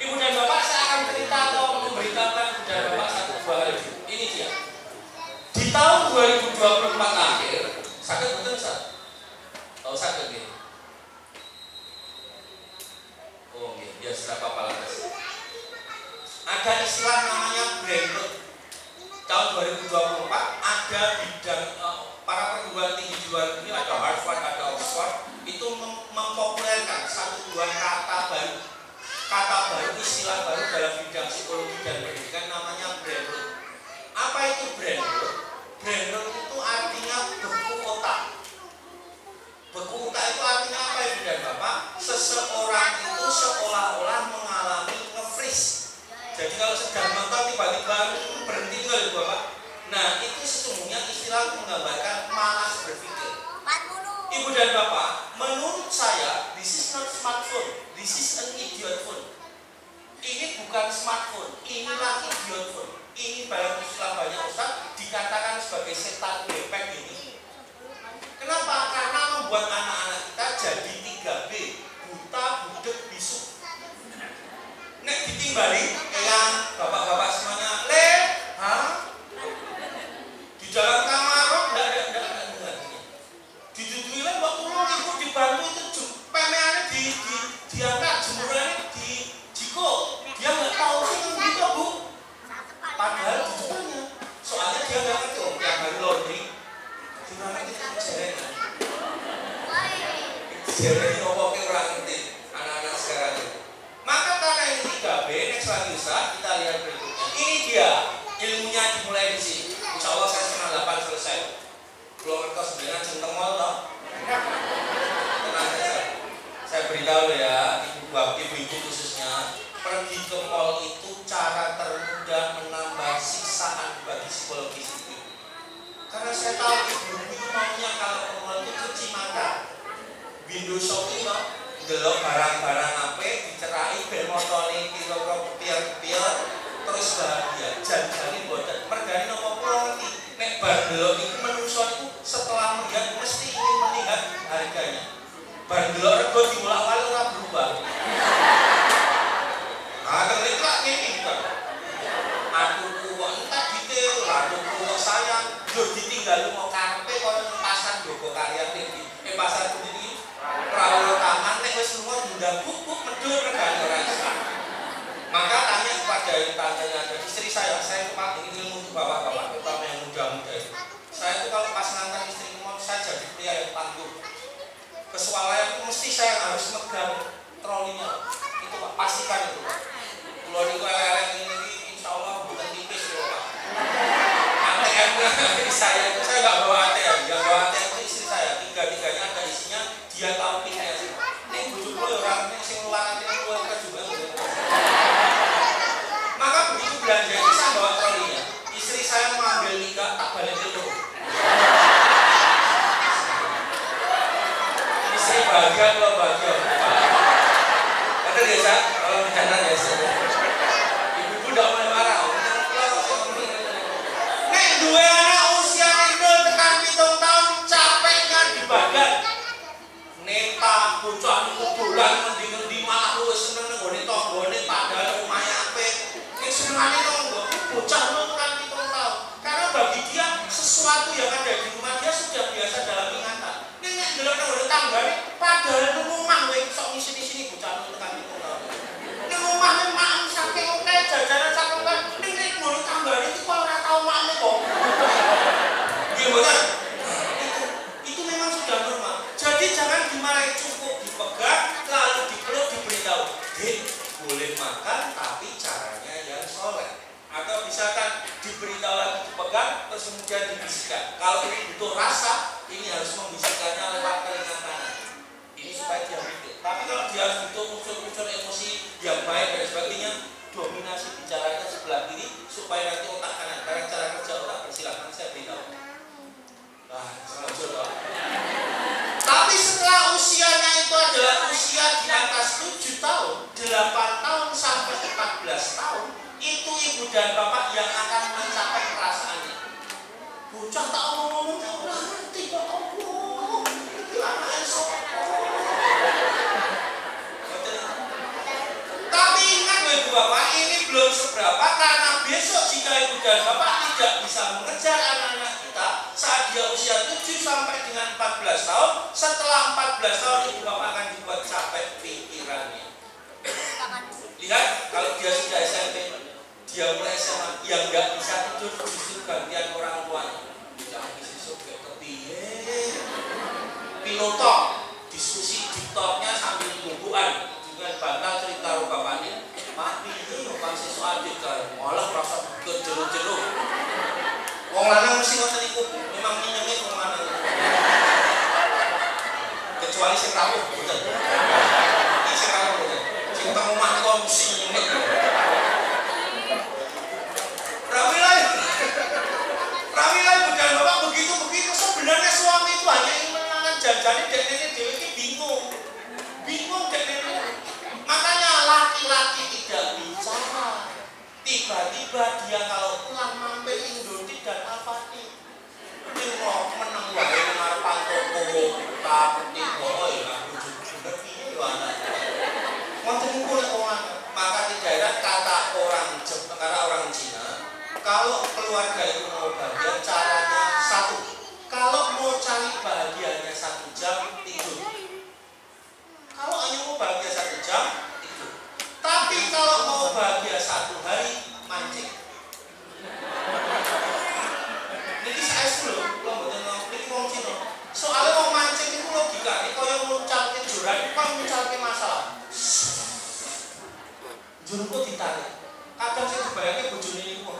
Ibu dan Bapak, saya akan cerita atau memberitahukan Ibu dan Bapak satu buah hal. Ini dia. Di tahun 2024 akhir, sakit betul Ustaz? Tahu sakit gitu? Oh, gitu. Ya sudah apa-apa lah. Ada istilah namanya brain rot. Tahun 2024 ada bidang para perguruan tinggi di luar negeri, ada Harvard, ada Oxford, itu mempopulerkan satu dua kata baru, istilah baru dalam bidang psikologi dan pendidikan, namanya brain rot. Apa itu brain rot? Brain rot itu artinya beku otak. Beku otak itu artinya apa Ibu dan Bapak? Seseorang itu seolah-olah mengalami nge-freeze. Jadi kalau sedang nonton tiba-tiba berhenti kali Bapak. Nah itu sesungguhnya istilah menggambarkan malas berpikir. Ibu dan Bapak, menurut saya this is not smartphone, this is an idiot phone. Ini bukan smartphone, inilah idiot phone. Ini dalam istilah banyak Ustaz dikatakan sebagai setan gepeng ini. Kenapa? Karena membuat anak-anak kita jadi 3B, buta, budek, bisu. Nek ditimbali, yang bapak-bapak semuanya, di dalam kamar kok enggak. Didudui lah, mbak tolong ibu dibantu itu pemeannya diangkat, jemurannya di jiko. Dia nggak tahu sih gitu Bu. Padahal di depannya, soalnya dia nggak ngerti tiap hari laundry. Gimana kita jarenya? Jarenya ngomongnya orang ngerti anak-anak sekarang itu. Maka karena ini 3B, next lagi Ustaz, kita lihat berikutnya. Ini dia ilmunya dimulai di sini. Insya Allah saya setengah 8 selesai. Belum ke 9 centeng mal toh. Tenang saja. Saya beritahu ya, ibu-ibu khususnya, pergi ke mall itu cara termudah menambah siksaan bagi psikologis ibu. Karena saya tahu ibu Window shopping no, delok barang-barang apik dicerai ben motone kira-kira pier-pier terus bahagia. Janjane mboten. Mergane napa kula ngerti nek bar delok iku menungso niku setelah melihat mesti ingin melihat harganya. Bar delok rego diwolak-walik ora berubah. Ah, terus lak ngene iki. Aku kok tak detail, aku kok sayang, yo ditinggal mau karepe koyo pasar Jogokarya iki. Pasar iki Prawono Taman nek wis lunga ndang buk medhur regane ora isa. Maka tanya kepada yang tanya istri saya kemarin ilmu bapak-bapak terutama yang muda-muda itu. Saya itu kalau pas ngantar istri mau saya jadi pria yang tangguh. Kesualian itu mesti saya harus megang trolinya. Itu Pak, pastikan itu Pak. Kalau niku elek ini insyaallah bukan tipis ya Pak. ATM saya enggak bawa ATM, yang bawa ATM itu istri saya. Tiga-tiganya ada isinya, dia tahu pinnya sih. Ning bojoku ya ora sing luar ATM luar juga. Maka begitu belanja itu saya bawa trolinya. Istri saya mengambil nikah tak balik dulu. Istri bahagia kalau bahagia. Betul ya Sa? Kalau bercanda ya Sa. Ibu tidak boleh marah. Nek dua anak usia itu tekan 7 tahun capek kan di badan. Neta bocah niku dolan ngendi-ngendi malah luwih seneng nggone tanggane padahal omahe apik. Nek senengane tangga bocah tekan 7 tahun. Karena bagi dia sesuatu yang ada di rumah dia sudah biasa dalam ingatan. Nek delok nang tanggane padahal nang omah kowe sok ngisi-ngisi bocah tekan 7 tahun. Nang omah mak saking oke jajanan sak kan nek ngono tanggane iki kok ora tau makne kok. Nggih mboten? Itu memang sudah normal. Jadi jangan dimarahi, cukup dipegang lalu dipeluk diberitahu, "Dek, boleh makan tapi caranya yang soleh." Atau misalkan diberitahu lagi dipegang terus kemudian dibisikkan. Kalau ini butuh rasa, ini harus membisikkannya lewat telinga kanan. Ini supaya dia mikir. Tapi kalau dia butuh unsur-unsur emosi yang baik dan sebagainya, dominasi bicaranya sebelah kiri supaya nanti otak kanan. Karena cara kerja otak bersilakan saya beritahu. Nah, selanjutnya. Tapi setelah usianya itu adalah usia di atas 7 tahun, 8 tahun sampai 14 tahun, itu ibu dan bapak yang akan mencapai perasaannya. Bocah tak ngomong ora ngerti kok Allah. Iki anake sapa? Tapi ingat ibu bapak, ini belum seberapa karena besok jika ibu dan bapak tidak bisa mengejar anak-anak kita saat dia usia 7 sampai dengan 14 tahun, setelah 14 tahun ibu bapak akan dibuat capek pikirannya. Lihat kalau dia sudah SMP, dia mulai SMA, yang nggak bisa tidur justru gantian orang tuanya. Jangan disisuk kayak kepiye. Pilotok, diskusi diktornya sambil bubuan dengan bantah cerita bapaknya. Pak ini bukan siswa adik kan, malah rasa kejeruk-jeruk. Wong lanang mesti ngoten niku, memang nyenenge wong lanang. Kecuali sing rawuh mboten. Iki sing rawuh mboten. Sing teng omah niku mesti nyemek. Prawilah bukan bapak begitu sebenarnya suami itu hanya ingin menenangkan janjane dek nenek dhewe iki bingung dek nenek. Makanya laki-laki tidak bicara. Tiba-tiba dia kalau pulang mampir Indomie dan Alfati. Ini mau menang wae ngarepan toko tapi kok ya aku piye yo anak. Wonten niku lek wong maka tidak heran kata orang Cina, kalau keluarga itu mau bahagia caranya satu. Kalau mau cari bahagianya 1 jam tidur. Kalau hanya mau bahagia 1 jam tidur. Tapi kalau mau bahagia 1 hari mancing. Niki saya dulu, kalau mboten niki wong Cina. Soalnya mau mancing itu logika, ini kaya muncalke jurang, kan muncalke masalah. Jurungku ditarik. Kadang sing dibayangke bojone niku.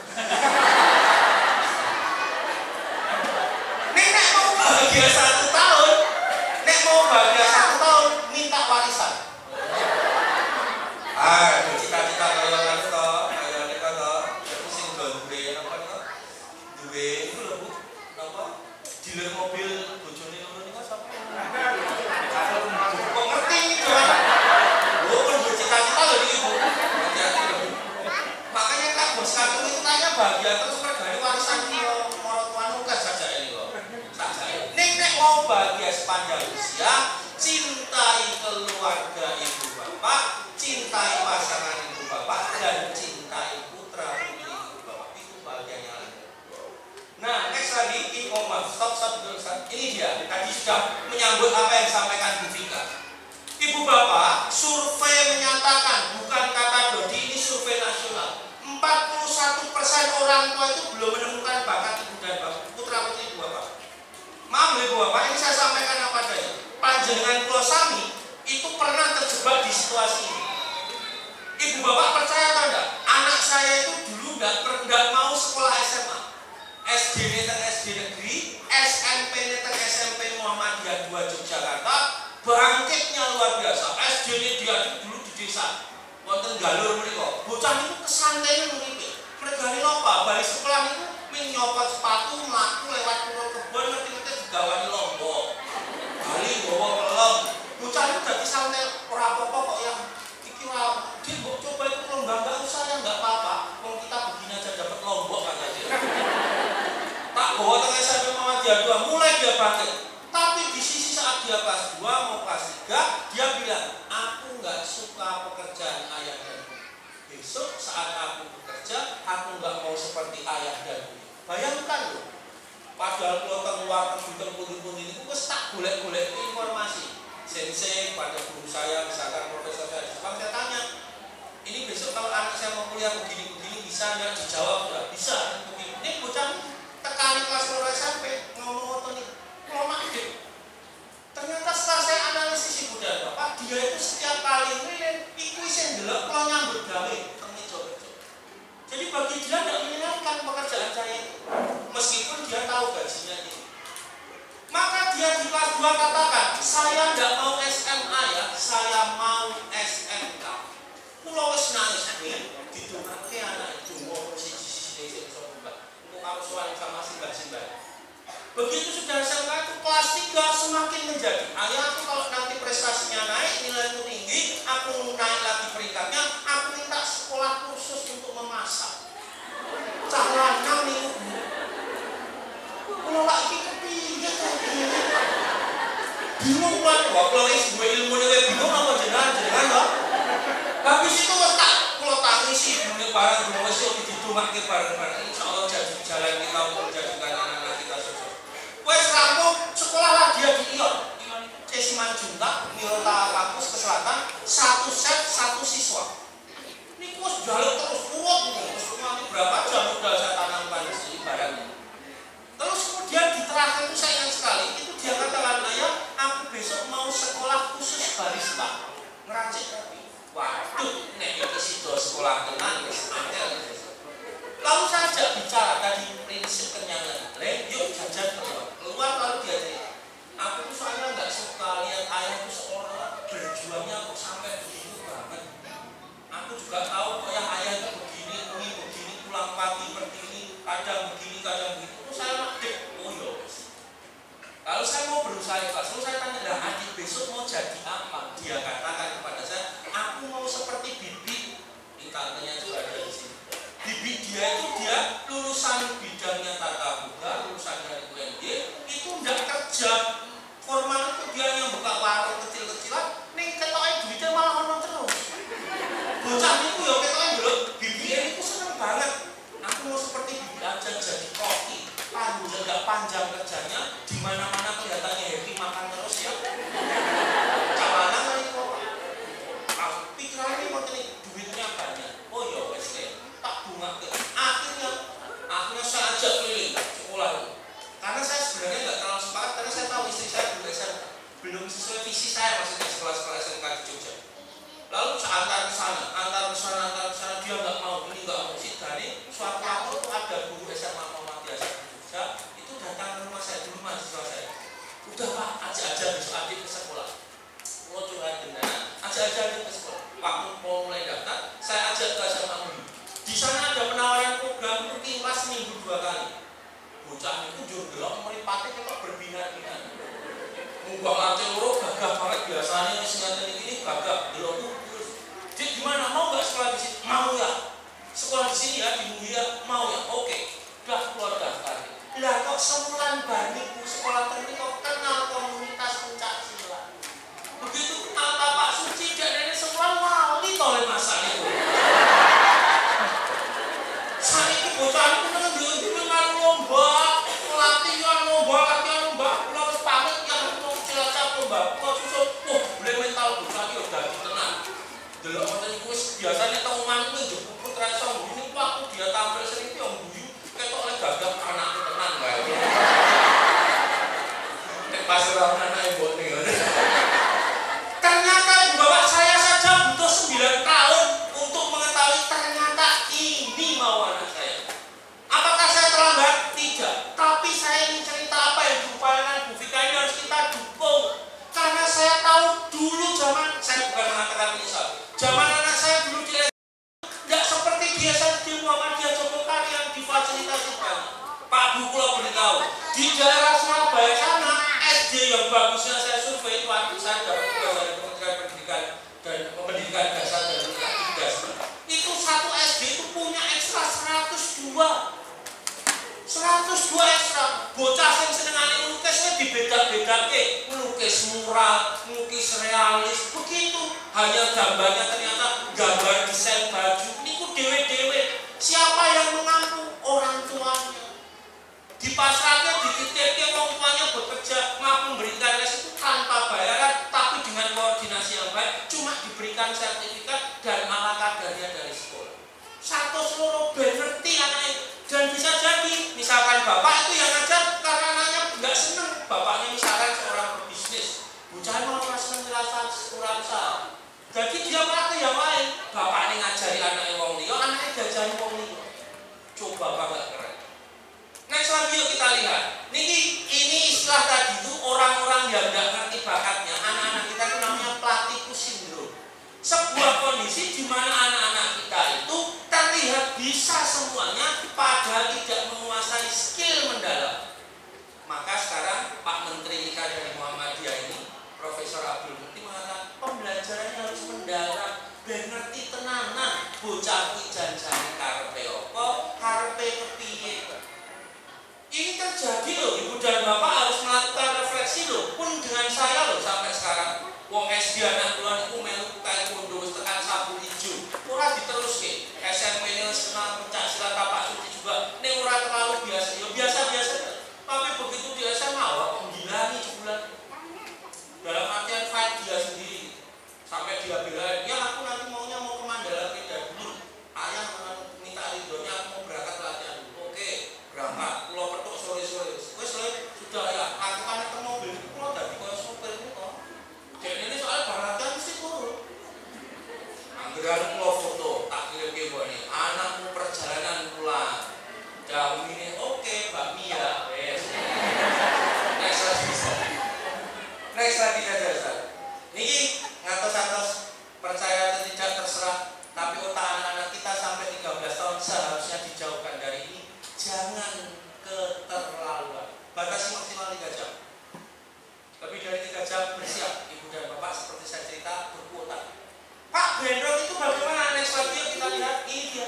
Nek mau bahagia 1 tahun, nek mau bahagia 1 tahun minta warisan. Cita-cita kaya ngono to, kaya nika to, sing duwe napa niku? Duwe iku lho Bu, napa? Dealer mobil bojone loro niku sapa? bahagia terus regane warisan iki marang tuan saja ini kok. Saja. Nek mau bahagia sepanjang usia, cintai keluarga ibu bapak, cintai pasangan ibu bapak, dan cintai putra putri ibu bapak. Itu bahagianya. Nah, next lagi stop dulu. Ini dia. Tadi sudah menyambut apa yang disampaikan Bu Vika. Ibu bapak, survei menyatakan, bukan kata Dodi, ini survei nasional. 41% orang tua itu belum menemukan bakat ibu dan bapak, putra putri ibu bapak. Maaf ibu bapak, ini saya sampaikan apa adanya. Panjenengan kula sami itu pernah terjebak di situasi ini. Ibu bapak percaya atau enggak? Anak saya itu dulu enggak mau sekolah SMA. SD neteng SD negeri, SMP neteng SMP Muhammadiyah 2 Yogyakarta, bangkitnya luar biasa. SD-nya dia dulu di desa wonten galur mriku. Bocah itu kesantaian uripe. Mergane napa? Bali sekolah itu nyopot sepatu mlaku lewat pulau kebon ngerti-ngerti digawani lombok. Bali bawa pelem. Bocah itu dadi santai ora apa-apa kok ya. Iki wae mbok coba itu lomba enggak usah ya enggak apa-apa. Wong kita begini aja dapat lombok kan aja. Tak bawa teng SMP Muhammadiyah 2 mulai dia bangkit. Tapi di sisi saat dia kelas 2 mau kelas 3 dia bilang, aku nggak suka pekerjaan ayah dan ibu. Besok saat aku bekerja, aku nggak mau seperti ayah dan ibu. Bayangkan loh, padahal kalau keluar pun ini, aku tak golek-golek informasi. Sensei pada guru saya, misalkan profesor saya di Jepang, saya tanya, ini besok kalau anak saya mau kuliah begini-begini bisa nggak? Dijawab nggak? Bisa. Ini bocah tekani kelas 2 SMP ngomong nih. Ternyata setelah saya analisis ibu dan bapak, dia itu setiap kali ngelin, iku isen delok kalau nyambut gawe meja-meja. Jadi bagi dia tidak menyenangkan pekerjaan saya itu, meskipun dia tahu gajinya ini. Maka dia di kelas 2 katakan, saya tidak mau SMA ya, saya mau SMK. Pulau wis nangis ditungake anak itu mau siji-siji iso mbak. Untuk harus suara sama simbah-simbah. Begitu sudah SMK itu kelas 3 semakin menjadi ayah aku kalau nanti prestasinya naik, nilaiku tinggi, aku naik lagi peringkatnya, aku minta sekolah khusus untuk memasak. Calonnya nih, kalau lagi kepiye bingung banget, kalau gue ilmu nih bingung apa jenengan loh. Habis itu kalau tangisi dunia barang rumah sih ditungak ke barang-barang, insya Allah jadi jalan kita untuk menjadikan anak-anak kita sukses. Wes rampung sekolah dia di Ion Cesiman Junta, Milota kampus ke selatan, 1 set 1 siswa. Ini kos jalur terus kuat nih, terus nanti berapa jam udah saya tanamkan di sini barangnya. Terus kemudian di terakhir itu saya ingat sekali, itu dia katakan ayah, aku besok mau sekolah khusus barista, ngeracik kopi. Waduh, nek iki sido sekolah tenan wis angel. Lalu saya ajak bicara tadi prinsip kenyangan. Yuk jajan keluar lalu dia cerita. Aku tuh soalnya nggak suka lihat ayah tuh seorang berjuangnya kok sampai begitu banget. Aku juga tahu kok ya ayah itu begini, pulang pagi begini, kadang begini, kadang begitu. Terus saya makdek, oh iya. Lalu saya mau berusaha ikhlas. Lalu saya tanya, lah adik besok mau jadi apa? Dia katakan kepada saya, aku mau seperti bibi. Ini tantenya juga ada di sini. Bibi dia itu dia lulusan bidangnya tata boga, lulusan dari UNJ, itu enggak kerja formal itu dia yang buka warung kecil-kecilan, nih ketoknya duitnya malah ono terus. Bocah niku ya ketoknya dulu, bibi ini ku seneng banget. Aku mau seperti bibi aja jadi koki, panjang enggak panjang kerjanya, di mana-mana kelihatannya happy makan terus ya. Cawana kali kok. Pikirannya mau duitnya banyak. Oh ya wes tak bunga. Akhirnya saya ajak keliling sekolah itu. Karena saya sebenarnya nggak terlalu sepakat karena saya tahu istri saya belum sesuai visi saya maksudnya sekolah-sekolah SMK di Jogja. Lalu saya antar ke sana dia nggak mau, ini nggak mau sih. Dari suatu waktu itu ada guru SMA Muhammadiyah di Jogja itu datang ke rumah saya dulu mahasiswa saya. Udah Pak, ajak besok adik ke sekolah. Mau curhat dengan ajak adik ke sekolah. Waktu mau mulai daftar, saya ajak ke SMA Muhammadiyah. Di sana ada penawaran program rutin kelas seminggu 2 kali. Bocah itu jurgelok meripati kita berbina-bina. Munggah lantai loro gagah banget biasanya sengaja ini gagah delok terus. Jadi gimana mau nggak sekolah di sini? Mau ya. Sekolah di sini ya di Mulia mau ya. Oke. diajarake melukis mural, melukis realis, begitu. Hanya gambarnya ternyata gambar desain baju. Niku dewe-dewe. Siapa yang mengampu? Orang tuanya. Dipasrahkan, dititipkan orang tuanya bekerja, mampu memberikan les itu tanpa bayaran, tapi dengan koordinasi yang baik, cuma diberikan sertifikat dan ala kadarnya dari sekolah. Satu seluruh ngerti anak itu. Dan bisa jadi, misalkan bapak itu yang ngajar karena anaknya nggak seneng, bapaknya misalkan seorang pebisnis, bocah mau seneng jelasan kurang sah. Jadi dia malah ke yang lain, bapaknya ngajari anaknya wong liya, anaknya diajari wong liya. Coba banget keren. Next lagi yuk kita lihat. Ini istilah tadi itu orang-orang yang nggak ngerti bakatnya, anak-anak kita itu namanya platypus syndrome. Sebuah kondisi di mana anak-anak kita itu terlihat bisa semuanya, padahal tidak menguasai skill mendalam. Maka sekarang Pak Menteri IKA dari Muhammadiyah ini, Profesor Abdul Mukti mengatakan pembelajarannya harus mendalam, ben ngerti tenanan, bocah kuwi janjane karepe apa, karepe kepiye. Ini terjadi loh, ibu dan bapak harus melakukan refleksi loh, pun dengan saya loh sampai sekarang. Wong SD anak kula niku melu taekwondo wis tekan sapu ijo. Ora diteruske. SMP ini wis kenal pencak silat tapak suci juga. Ning ora terlalu biasa, ya biasa-biasa. Tapi begitu di SMA awak menggilani sebulan. Dalam artian fight dia sendiri. Sampai dia bilang, "Ya aku nanti maunya mau ke Mandala Medan dulu. Ayah minta ridhonya aku mau berangkat latihan dulu." Oke, berangkat. Pulau petuk sore-sore. Wis sudah ya, aku kan ke mobil. Pulau dadi koyo sopir kok. Jadi ini soal barangnya mesti turun. Anggaran pulau foto, tak kirim ke gue nih. Anakmu perjalanan pulang. Jauh ini oke, Mbak Mia. Next lagi saja, Ustaz. Niki ngatos-ngatos percaya atau tidak terserah. Tapi otak anak-anak kita sampai 13 tahun seharusnya dijauhkan dari ini. Jangan keterlaluan. Batasi maksimal 3 jam. Lebih dari 3 jam bersiap. Dan bapak seperti saya cerita berkuota. Pak Gendrong itu bagaimana? Next lagi kita lihat, ini dia.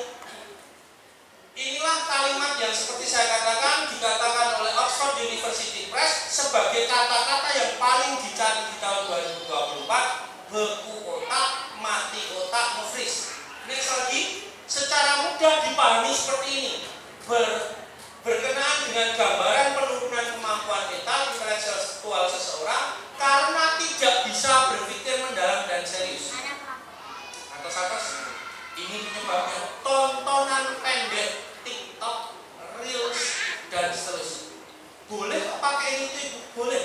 Inilah kalimat yang seperti saya katakan dikatakan oleh Oxford University Press sebagai kata-kata yang paling dicari di tahun 2024. Beku otak, mati otak, nge-freeze. Next lagi, secara mudah dipahami seperti ini. Berkenaan dengan gambaran penurunan kemampuan mental intelektual seseorang karena tidak bisa berpikir mendalam dan serius. Atas ini penyebabnya tontonan pendek, TikTok, Reels, dan seterusnya. Boleh pakai itu ibu? Boleh.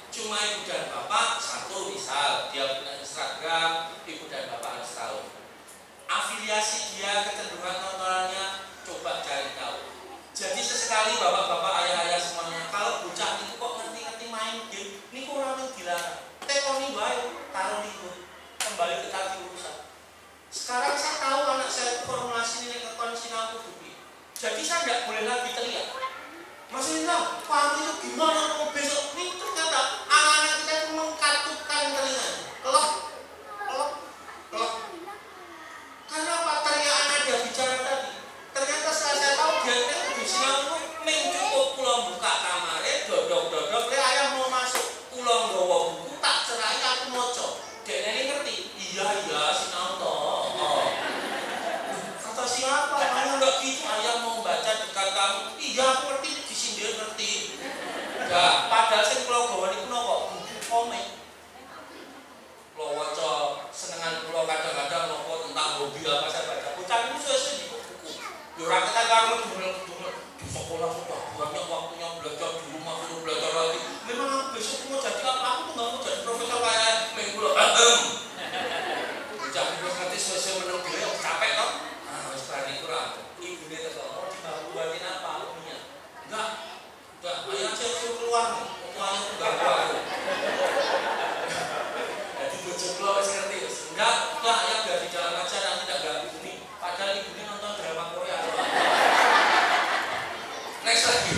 Cuma ibu dan bapak, satu misal dia punya Instagram, ibu dan bapak harus tahu. Afiliasi dia, kecenderungan tontonannya, coba cari tahu. Jadi sesekali bapak-bapak, ayah-ayah semuanya, kalau bocah itu kok ngerti-ngerti main game, ini kok orang yang dilarang. Tekoni baik, taruh itu, kembali ke kaki urusan. Sekarang saya tahu anak saya formulasi ini ke konsinal kudubi. Jadi saya tidak boleh lagi teriak. Mas Indra, kamu itu gimana mau besok? Ini ternyata anak-anak kita itu mengkatupkan telinga. Kelok. Karena apa? Teriakan dia bicara tadi. Ternyata saya tahu dia di sini itu mencukup pulang buka kamare, dodok-dodok, ayah mau masuk, pulang bawa buku, tak cerai aku moco. Dia ini ngerti, iya sinau toh. Kata siapa? Kamu enggak gitu, ayah mau baca dekat kamu. Iya aku ngerti, disindir ngerti. Ya, padahal sing kula gawa niku napa? Buku komik. Kula waca senengan kula kadang-kadang napa tentang hobi apa saya baca. Bocah niku suwe-suwe di buku. Yo ora kita karo dulu di sekolah sudah banyak waktunya belajar di rumah suruh belajar lagi. Memang aku besok mau jadi apa? Aku tuh nggak mau jadi profesor kayak minggu lalu. Jangan berarti suwe-suwe menang dhewe capek toh. Nah, wis berani kurang. Ibu dia teko, "Oh, buatin apa punya?" Enggak, ayah saya suruh keluar nih. Tuanya enggak keluar. Jadi bocah keluar wis ngerti. Enggak, ayah biar di jalan aja nanti tidak ganggu ini. Padahal ibu ini nonton drama Korea. Next lagi.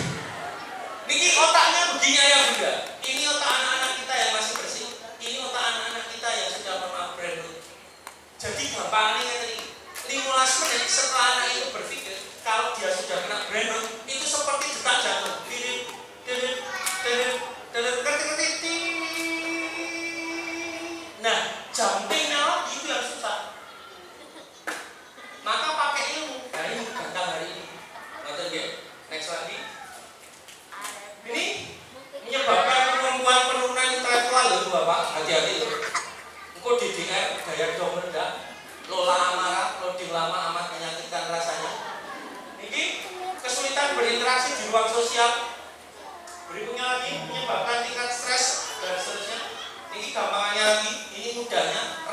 Niki otaknya begini ya bunda. Ini otak anak-anak kita yang masih bersih. Ini otak anak-anak kita yang sudah memabrand. Jadi gampangnya tadi 15 menit setelah anak itu berpikir, kalau dia sudah kena brand itu seperti detak jantung. Ngerti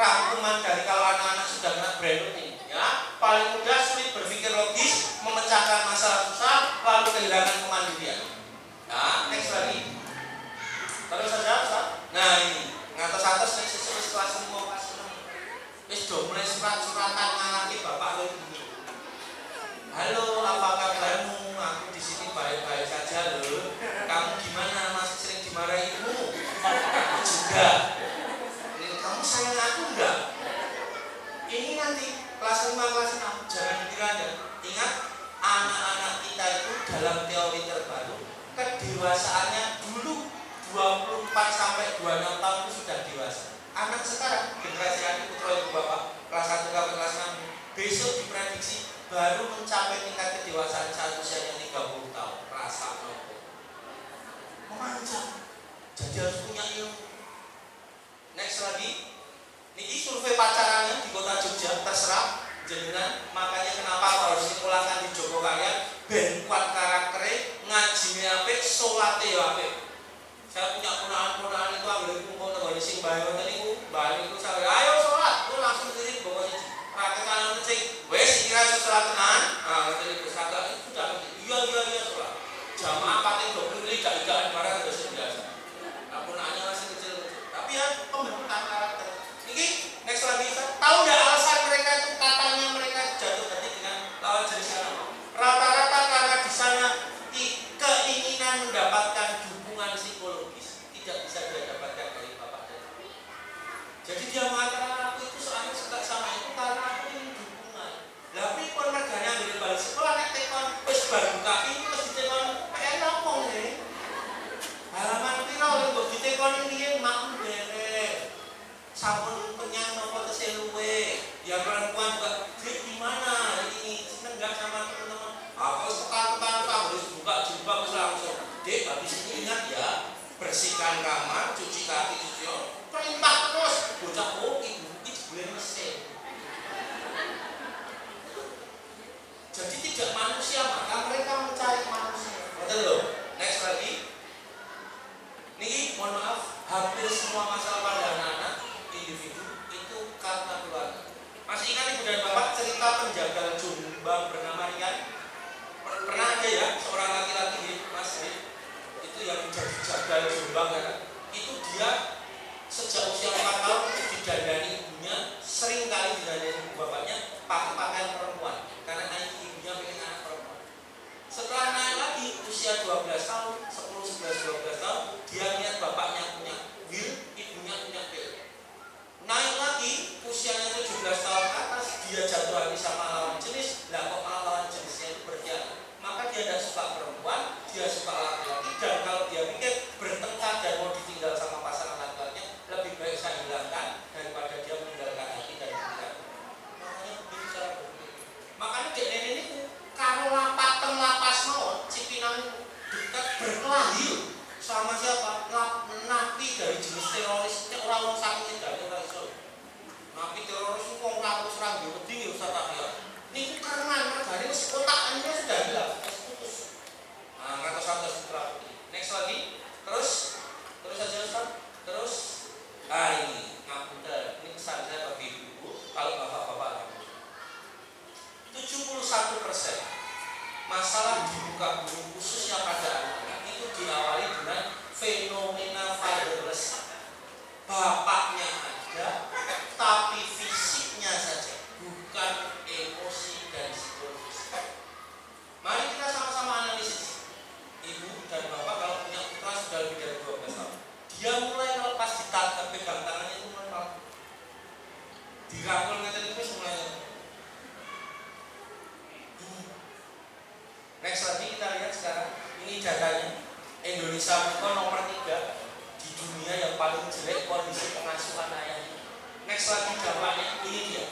rangkuman dari kalau anak-anak sudah kena brain ini, ya. Paling mudah sulit berpikir logis, memecahkan masalah susah, lalu kehilangan kemandirian. Nah, next lagi. Terus saja, Ustaz. Nah ini, ngatos-atos nek sesuk kelas 5 kelas 6. Wis do mulai surat-suratan ngalami bapak lo ini. Halo, apa kabarmu? Aku di sini baik-baik saja loh. Kamu gimana? Masih sering dimarahi ibu? Aku juga. Kamu sayang aku enggak? Ini nanti kelas 5 kelas 6 jangan dikira. Ingat, anak-anak kita itu dalam teori terbaru kedewasaannya dulu 24 sampai 26 tahun itu sudah dewasa. Anak sekarang, generasi adik putra ibu bapak, kelas 1 sampai kelas 6, besok diprediksi baru mencapai tingkat kedewasaan saat usianya 30 tahun. Rasa nopo memanjang. Jadi harus punya ilmu. Next lagi, ini survei pacarannya di kota Jogja, terserah jenengan. Makanya kenapa harus dipulangkan di Joko kalian, ben kuat karakternya, ngajinya apik, sholatnya apik. Saya punya punaan-punaan itu ambil kumpul dengan sing bayo niku, bali niku sampe ayo salat, ku langsung diri bawa siji. Raketan kecil, wes kira salat tenan. Ah, ngerti wis agak itu sudah iya salat. Jamaah pating do pilih gak-gakan barang terus biasa. Nah, punaannya masih kecil. Tapi ya pembentukan karakter. Niki next lagi, tahu enggak alasan mereka itu katanya mereka jatuh hati dengan lawan jenis apa? Rata-rata karena di sana keinginan mendapatkan dukungan psikologis tidak bisa dia dapatkan dari bapak dan ibu. Jadi dia mengatakan aku itu soalnya suka sama itu karena aku ingin dukungan. Tapi pun merganya dari balik sekolah nek tekon wis baru kaki terus ditekon kayak ngomong nih. Halaman pira oleh mbok ditekon iki mak derek. Sampun kenyang napa tesih luwe. Ya perempuan juga di mana ini seneng enggak sama teman-teman. Aku sekarang harus buka jilbab langsung. Dek, habis ini ingat ya, bersihkan kamar, cuci kaki, cuci perintah terus. Bocah ibu boleh mesin. Jadi tidak manusia, maka mereka mencari manusia. Betul loh. Next lagi. Niki, mohon maaf, hampir semua masalah pada anak-anak individu itu karena keluarga. Masih ingat ibu dan bapak cerita penjagal Jombang bernama Rian? Pernah ada ya seorang laki-laki Mas itu yang menjadi jagal Jombang kan? Itu dia sejak usia 4 tahun itu didandani ibunya, sering kali didandani ibu bapaknya pakai pakaian perempuan karena ibunya pengen anak perempuan. Setelah naik lagi usia 12 tahun, 10, 11, 12 tahun, dia lihat bapaknya punya will, ibunya punya will. Naik lagi usianya 17 tahun ke atas, dia jatuh hati sama lawan jenis. Lah kok malah lawan jenisnya itu berkhianat? Maka dia tidak suka perempuan, dia suka laki-laki. Dan kalau dia pikir bertengkar dan mau ditinggal sama pasangan laki-lakinya, lebih baik saya hilangkan daripada dia meninggalkan hati dan pikiran. Makanya begitu cara berpikir. Makanya dek nenek ini kalau lapas mawon, Cipinang itu dekat berkelahi sama siapa? Napi dari jenis teroris, orang saking dari orang Islam. Napi teroris itu wong ratus serang di wedi Ustaz Tahya. Ini kerengan mergane wis otaknya sudah hilang, putus. Nah, ngatos-atos putra. Next lagi. Terus aja Ustaz. Terus ini ngapunten. Ini pesan saya bagi ibu, kalau bapak-bapak 71% masalah di muka bumi khususnya pada anak-anak itu diawali dengan fenomena fatherless. Bapaknya ada, tapi fisiknya saja, bukan emosi dan psikologis. Mari kita sama-sama analisis. Ibu dan bapak kalau punya putra sudah lebih dari 12 tahun, dia mulai melepas pegang tangannya itu mulai dirangkul ngeten itu mulai. Next lagi kita lihat sekarang, ini datanya. Indonesia itu nomor 3 di dunia yang paling jelek kondisi pengasuhan ayahnya. Next lagi dampaknya, ini dia.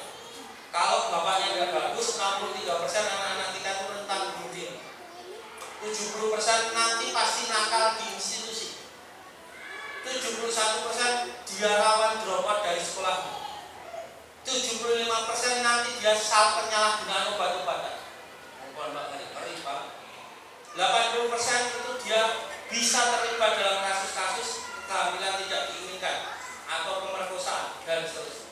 Kalau bapaknya tidak bagus, 63% anak-anak kita itu rentan bunuh diri. 70% nanti pasti nakal di institusi. 71% dia rawan drop out dari sekolah. 75% nanti dia penyalahgunaan obat-obatan. Mohon Pak ngeri Pak. 80% itu dia bisa terlibat dalam kasus-kasus kehamilan tidak diinginkan atau pemerkosaan dan seterusnya.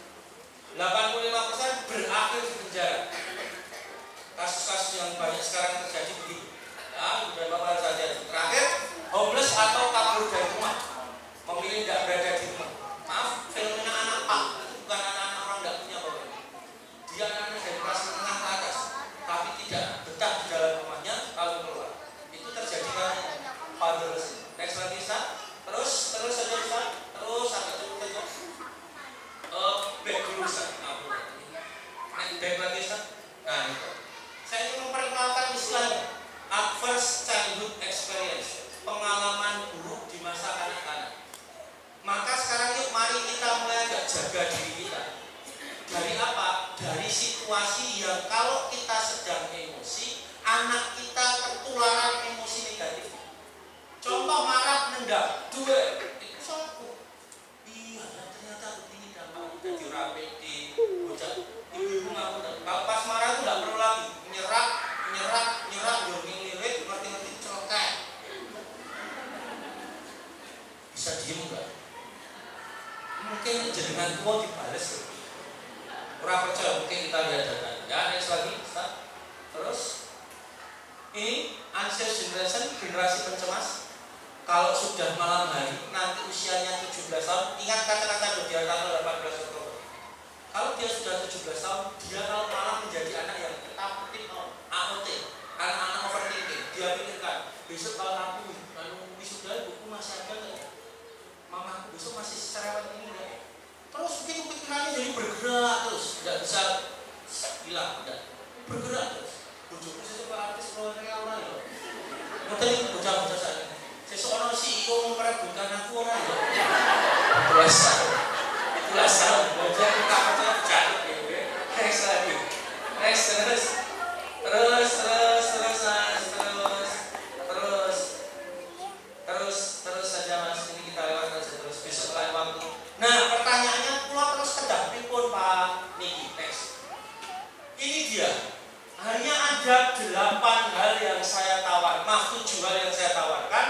anak kita ketularan emosi negatif. Contoh marah nendang, dua itu satu. Iya, ternyata ini dampak jadi rapi di bocah. Ibu-ibu nggak kalau pas marah itu nggak perlu lagi nyerap, lirik, ngerti celokek. Bisa diem nggak? Mungkin jenengan tua dibales. Orang percaya mungkin kita lihat datanya. Ya, next lagi, Ustaz. Terus ini anxious generation, generasi pencemas. Kalau sudah malam hari, nanti usianya 17 tahun, ingat kata-kata dia tanggal 18 Oktober. Kalau dia sudah 17 tahun, dia kalau malam menjadi anak yang ketakutin, AOT, anak-anak overthinking. Dia pikirkan, besok kalau aku wisuda, buku masih ada nggak? Mama aku besok masih cerewet ini nggak? Terus begitu pikirannya jadi bergerak terus, tidak bisa hilang, tidak bergerak terus. Bujuku sesuatu artis keluar orang ya. Ngerti bocah-bocah saya. Seseorang CEO memperebutkan aku orang ya. Pulas tahun, belajar kita percaya jatuh ya. Next lagi, next terus saja mas. Ini kita lewat saja terus besok lain waktu. Nah pertanyaannya pulang terus kedah pripun Pak Niki. Next, ini dia. Hanya ada 8 hal yang saya tawarkan, 7 hal yang saya tawarkan.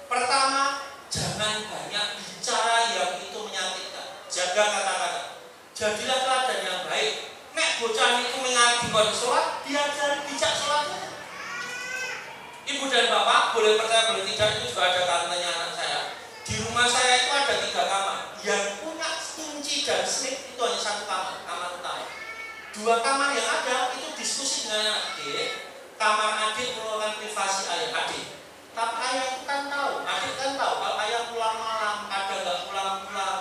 Pertama, jangan banyak bicara yang itu menyakitkan. Jaga kata-kata. Jadilah teladan yang baik. Nek bocah itu mengabdi kon sholat, diajari bijak sholatnya. Ibu dan bapak boleh percaya boleh tidak, itu juga ada tantenya anak saya. Di rumah saya itu ada 3 kamar. Yang punya kunci dan slip itu hanya 1 kamar, kamar utama. 2 kamar yang ada itu diskusi dengan adik. Kamar adik merupakan privasi ayah adik. Tapi ayah itu kan tahu, adik kan tahu kalau ayah pulang malam, kadang nggak pulang-pulang.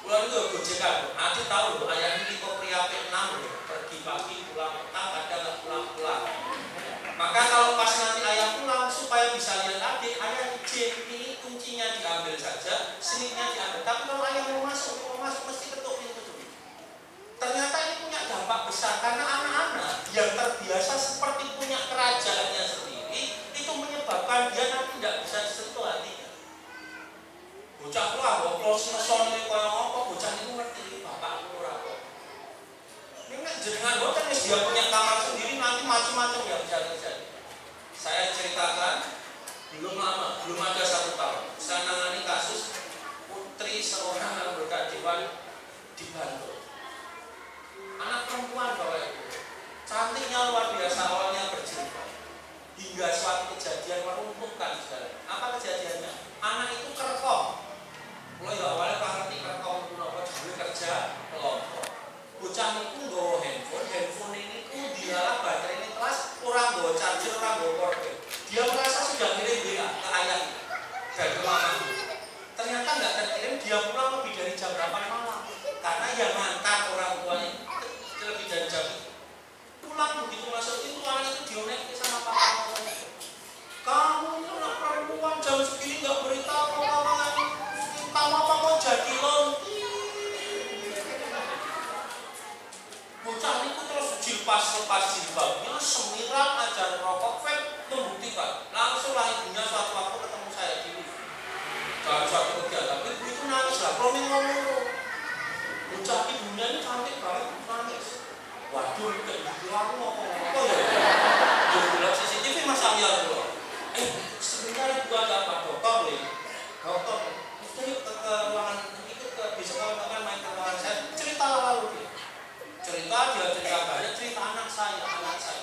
Pulang itu gojekan, adik tahu loh, ayah ini kok priape 6 loh, pergi pagi pulang petang, kadang nggak pulang-pulang. Maka kalau pas nanti ayah pulang supaya bisa lihat adik, ayah izin ini kuncinya diambil saja, slipnya diambil. Tapi kalau ayah mau masuk mesti ketuk pintu dulu. Ternyata ini punya dampak besar karena anak-anak yang terbiasa seperti punya kerajaannya sendiri itu menyebabkan dia nanti tidak bisa disentuh hatinya. Bocah keluar, close meson ini kaya apa, bocah itu ngerti bapak ora kok. Ini jenengan bocah dia punya kamar sendiri nanti macam-macam yang bisa terjadi. Saya ceritakan belum lama, belum ada 1 tahun. Saya nangani kasus putri seorang anggota dewan di Bantul. Anak perempuan Bapak Ibu, cantiknya luar biasa, awalnya berjilbab hingga suatu kejadian meruntuhkan segala. Apa kejadiannya? Anak itu kerkong. Kalau ya awalnya Pak ngerti kerkong itu apa? Dulu kerja kelompok. Bocah itu nggawa handphone ini itu dialah baterai ini kelas, orang nggawa charger, orang nggawa korden. Dia merasa sudah kirim WA ke ayah dan ke mama. Ternyata nggak terkirim, dia pulang lebih dari jam 8 malam. Karena yang mantan orang tuanya lebih dari jam itu. Pulang begitu masuk itu anak itu dionek sama papa. Kamu ini anak perempuan jam segini nggak beritahu kamu apa mau jadi lonti. Bocah itu terus lepas jilbabnya, semiran ajar rokok, vape, membuktikan. Langsunglah ibunya suatu waktu ketemu saya di lift. Dalam suatu kegiatan, ibu itu nangis lah, promil ngomong. Bocah ibunya ini cantik banget, nangis. Waduh, kayak gitu aku ngomong-ngomong ya. Dia bilang CCTV Mas Amir dulu. Sebentar ibu ada apa? Dokter nih. Dokter. Jadi ke ruangan itu besok kawan-kawan main ke ruangan saya. Cerita lalu dia. Cerita banyak cerita anak saya.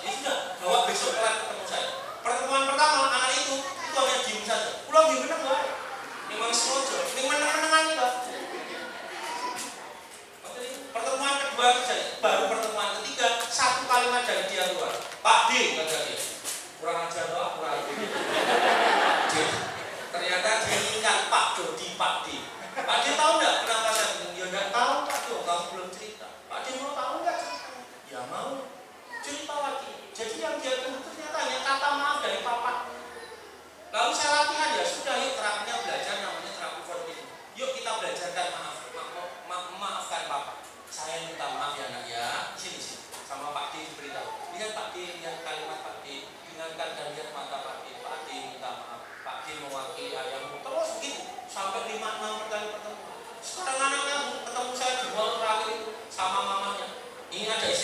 Dia sudah bawa besok kelar ketemu saya. Pertemuan pertama anak itu hanya diem saja. Pulang diem bener nggak? Memang sengaja. Ini menang-menangan nggak? Pertemuan kedua terjadi, baru pertemuan ketiga 1 kalimat dari dia keluar. Pak D kata dia. Kurang ajar doang, kurang. Ternyata dia ingat Pak Dodi, Pak D. Pak D tahu nggak kenapa saya bilang? Ya nggak tahu Pak D, kamu belum cerita. Pak D mau tahu nggak ceritanya? Ya mau. Cerita lagi. Jadi yang dia tunggu ternyata hanya kata maaf dari papa. Lalu saya latihan ya sudah yuk terapinya belajar namanya terapi fortitude.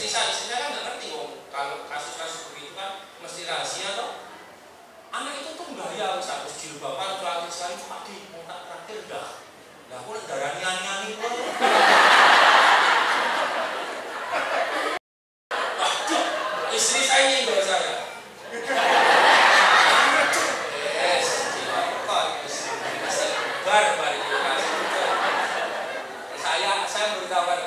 istri saya kan nggak ngerti kalau kasus-kasus begitu kan mesti rahasia toh. Anak itu tuh bahaya, satu jilbaban terakhir sekali Pak Di, mau tak terakhir dah. Lah aku darah nyanyi kok. Waduh, istri saya nyinggol saya. Yes, kok barbar itu kasih. Saya beritahukan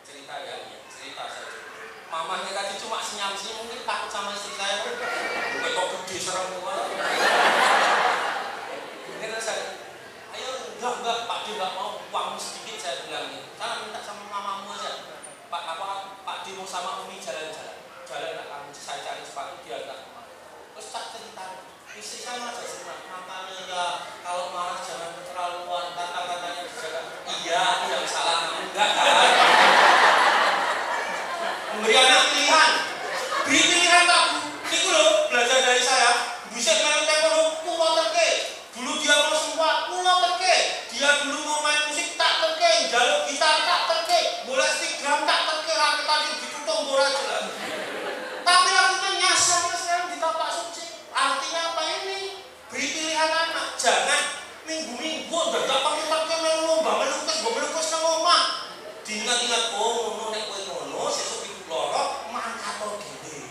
cerita ya, cerita saja. Mamanya tadi cuma senyum-senyum, mungkin takut sama istri saya. Kok gede serem banget. Kemudian saya, ayo enggak Pak Di enggak mau uang sedikit, saya bilang gitu. Saya minta sama mamamu aja. Pak Di mau sama Umi jalan-jalan. Jalan enggak kamu, saya cari sepatu dia enggak mau. Terus saya cerita, istri saya ngajak cerita, makanya ya kalau marah jangan keterlaluan, kata-katanya dijaga. Iya, yang salah kamu enggak kan? Memberi anak pilihan, beri pilihan tak Bu. Itu loh belajar dari saya. Bisa main tekno, pulau terke. Dulu dia mau sempat, pulau terke. Dia dulu mau main musik tak terke, jalur gitar tak terke, bola stick drum tak terke. Aku tadi ditutup bola jelas. Tapi akhirnya nyasar sekarang di tapak suci. Artinya apa ini? Beri pilihan anak. Jangan minggu-minggu udah gak pakai terke main lomba melukis nang omah. Diingat-ingat ngono nek kowe ngono sesuk iku loro mangkat dhewe.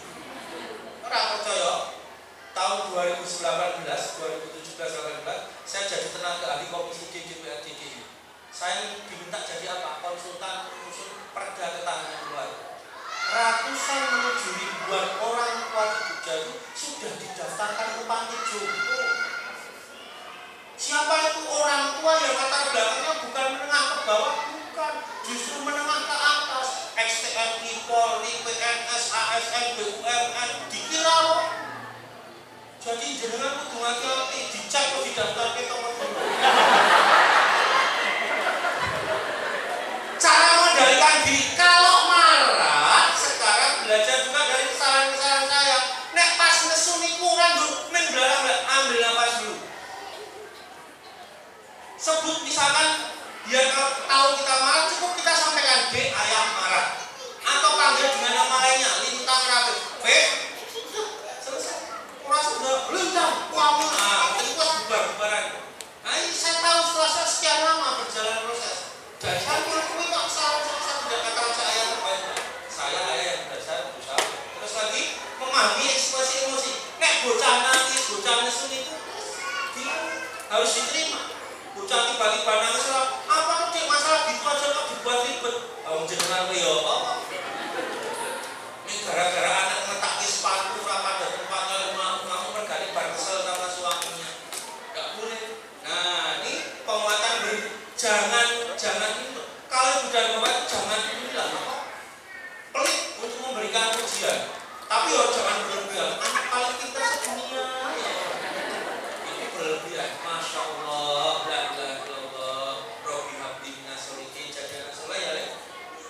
Ora percaya? Tahun 2018, 2017-18 saya jadi tenaga ahli komisi D DPR DKI. Saya diminta jadi apa? Konsultan usul perda ketahanan keluarga. Ratusan menuju ribuan orang tua di Jogja itu sudah didaftarkan ke panti jompo. Siapa itu orang tua yang latar belakangnya bukan menengah ke bawah, bukan, justru menengah ke atas. XTMI, Polri, PNS, ASN, BUMN, dikira loh. Jadi jenengan kudu hati-hati, dicek kok didaftarkan teman-teman. Cara mengendalikan diri kalau marah, sekarang belajar juga dari kesalahan-kesalahan saya. Nek pas nesu niku randut, men belarang ambil nafas dulu. Sebut misalkan biar kalau tahu kita marah, cukup kita sampaikan B ayam marah. Atau panggil dengan nama lainnya, Lintang Rabbit. B, selesai. Kurang sudah Lintang, kamu. Nah, itu pas bubar-bubaran. Nah, ini saya tahu setelah sekian lama berjalan proses. Dan saya mengakui kok saya tidak kata aja ayam terbaik. Saya ayah yang belajar berusaha. Terus lagi memahami ekspresi emosi. Nek bocah nangis, bocah nesu itu harus diterima. Bocah tiba-tiba nangis lah. Apa tuh Dek, masalah gitu aja kok dibuat ribet. Kamu jenengan yo apa? Ini gara-gara anak ngetakin sepatu rapat dan tempatnya kamu mergani bar kesel sama suaminya. Enggak boleh. Nah, ini penguatan jangan itu. Kalau sudah membuat jangan inilah apa? Pelit untuk memberikan pujian. Tapi jangan berlebihan. Anak paling pintar sedunia. Itu berlebihan. Masya Allah.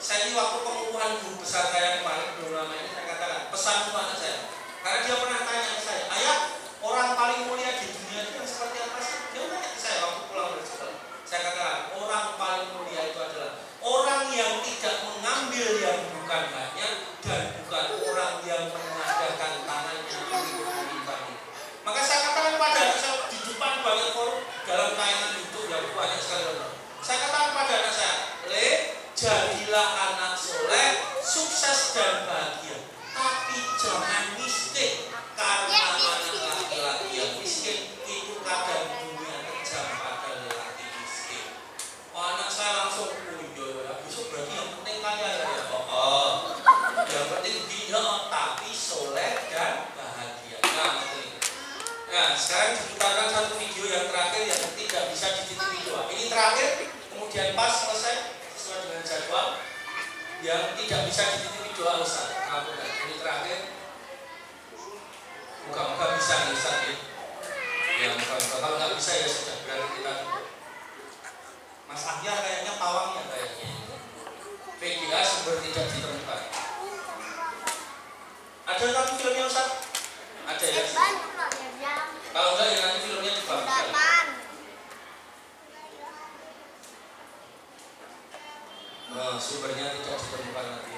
Saya ini waktu pengukuhan guru besar saya kemarin belum lama ini saya katakan pesan untuk anak saya karena dia pernah tanya ke saya, ayah orang paling mulia di dunia itu yang seperti apa sih? Dia nanya ke saya waktu pulang dari sekolah. Saya katakan orang paling mulia itu adalah orang yang tidak mengambil yang bukan haknya dan bukan orang yang mengadakan tangannya untuk menyimpannya. Maka saya katakan pada anak saya di depan banyak forum dalam tayangan YouTube yang banyak sekali. Saya katakan pada anak saya, jadilah anak soleh, sukses dan bahagia. Tapi jangan miskin. Karena anak laki-laki yang miskin itu kadang dunia kejam pada lelaki miskin. Oh, anak saya langsung besok berarti yang penting kaya ya. Yang penting tidak, tapi soleh dan bahagia. Nah, sekarang diputarkan satu video yang terakhir yang tidak bisa dititipi doa. Ini terakhir, kemudian pas selesai dengan jadwal yang tidak bisa dititipi doa Ustaz. Ini terakhir. Moga-moga bisa nih Ustaz ya. Yang kalau nggak bisa ya sudah berarti kita Mas Ahyar kayaknya pawangnya kayaknya. PGA sumber tidak ditemukan. Ada nanti filmnya Ustaz? Ada ya? Kalau enggak ya nanti filmnya dibagikan. Sumbernya tidak ditemukan lagi.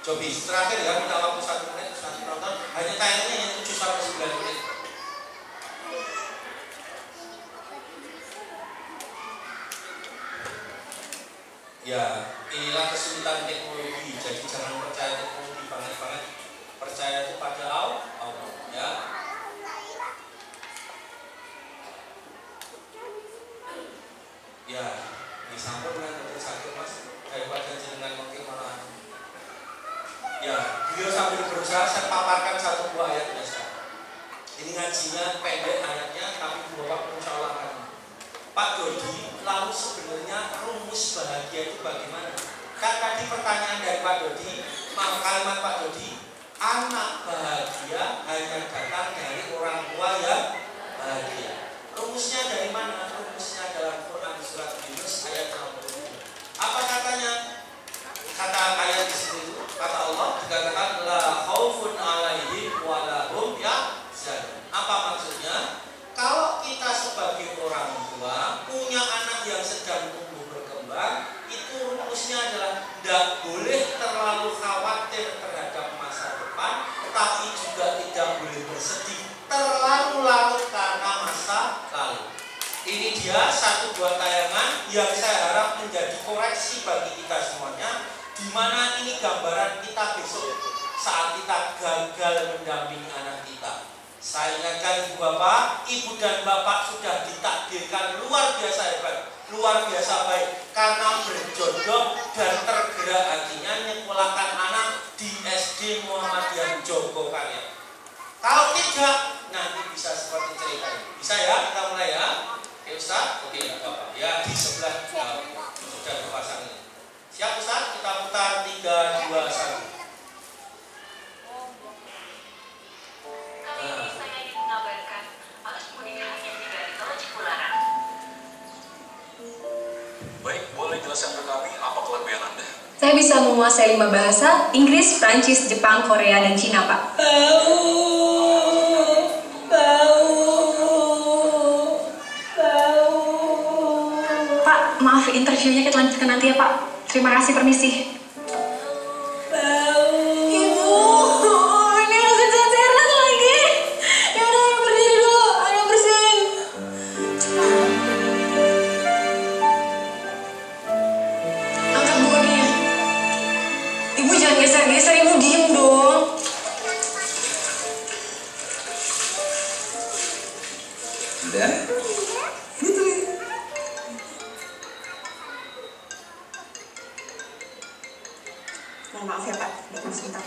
Cobi terakhir ya, minta waktu 1 menit nanti nonton. Hanya tayangnya yang 7 sampai 9 menit. Ya, inilah kesulitan teknologi. Jadi jangan percaya teknologi banget-banget. Percaya itu pada Allah, ya. Ya, disampun dengan betul sakit mas. Daripada jenengan mungkin malah. Ya, beliau sambil berusaha saya paparkan 1 buah ayat biasa. Ini ngajinya pendek ayatnya, tapi Bapak mencolahkan. Pak Dodi, lalu sebenarnya rumus bahagia itu bagaimana? Kan tadi pertanyaan dari Pak Dodi, kalimat Pak Dodi, anak bahagia hanya datang dari orang tua yang bahagia. Rumusnya dari mana? Rumusnya dalam Quran surat Yunus ayat 60. Apa katanya? Kata ayat di situ, kata Allah dikatakan la khaufun alaihim wa lahum yahzanun. Apa maksudnya? Kalau kita sebagai orang tua punya anak yang sedang tumbuh berkembang, itu rumusnya adalah tidak boleh terlalu khawatir terhadap masa depan, tapi juga tidak boleh bersedih terlalu larut karena masa lalu. Ini dia 1 buah tayangan yang saya harap menjadi koreksi bagi kita semuanya, di mana ini gambaran kita besok saat kita gagal mendampingi anak kita. Saya ingatkan Ibu Bapak, Ibu dan Bapak sudah ditakdirkan luar biasa hebat, luar biasa baik, karena berjodoh dan tergerak hatinya nyekolahkan anak di SD Muhammadiyah Jogokarya. Kalau tidak, nanti bisa seperti cerita ini. Bisa ya, kita mulai ya. Oke Ustaz, oke Bapak. Ya di sebelah sudah terpasang ini. Siap Ustaz, kita putar 3, 2, 1. Baik, boleh jelaskan ke kami apa kelebihan Anda? Saya bisa menguasai 5 bahasa, Inggris, Prancis, Jepang, Korea, dan Cina, Pak. Pak, maaf interviewnya kita lanjutkan nanti ya, Pak. Terima kasih, permisi. Geser-geser, Ibu diem dong. Dan? Gitu ya. Mohon maaf ya Pak, datang sebentar.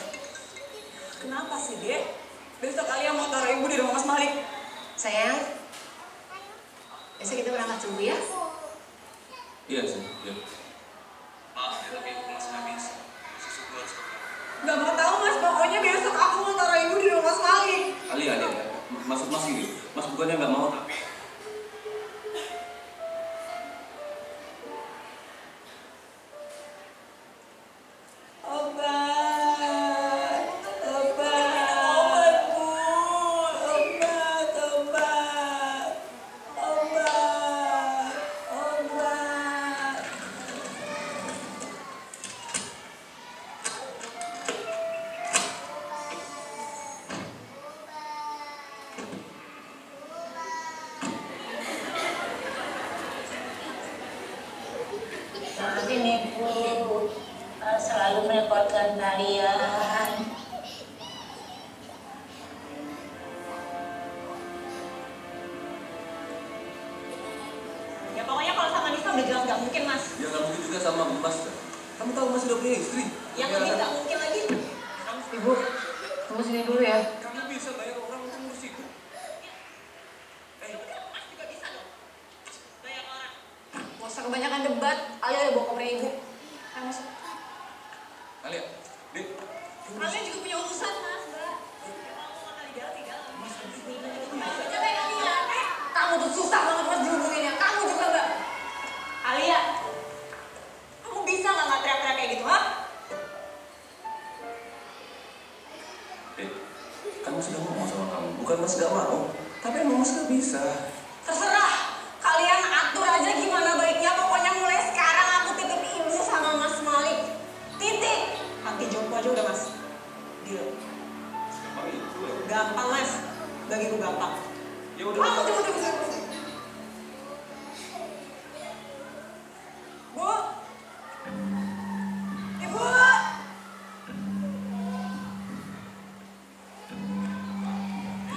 Kenapa sih, Dek? Besok kalian mau taruh Ibu di rumah Mas Malik. Sayang, besok kita berangkat subuh ya? Iya sih, iya. Maaf ya, tapi aku masih habis. Gak mau tahu Mas, pokoknya besok aku mau taruh Ibu di rumah Mas Malik. Ali, maksud Mas gini, Mas bukannya nggak mau tapi ini Bu selalu merepotkan kalian. Ya pokoknya kalau sama Nisa udah jelas gak mungkin Mas. ya nggak mungkin juga sama Mas. Kamu tahu Mas udah punya istri? Yang lebih gak mungkin lagi. Ibu, tunggu sini dulu ya. Kamu bisa bayar orang untuk ngurus itu? Mas juga bisa dong. Bayar orang. Gak usah kebanyakan debat. Alia udah bawa kopernya Ibu. Ayo masuk. Alia, Dek. Kalian juga punya urusan Mas, Mbak. Kamu mau kali tinggal. Mas, aja kayak kami nggak. Kamu tuh susah banget Mas dihubunginnya. Kamu juga Mbak. Alia, kamu bisa nggak teriak-teriak kayak gitu, ha? Dek, kan Mas udah ngomong sama kamu. Bukan Mas gak mau, tapi emang Mas gak bisa. Terserah. Kalian atur aja gimana baiknya. Pokoknya Bapak. Ya udah. Tunggu. Bu. Ibu.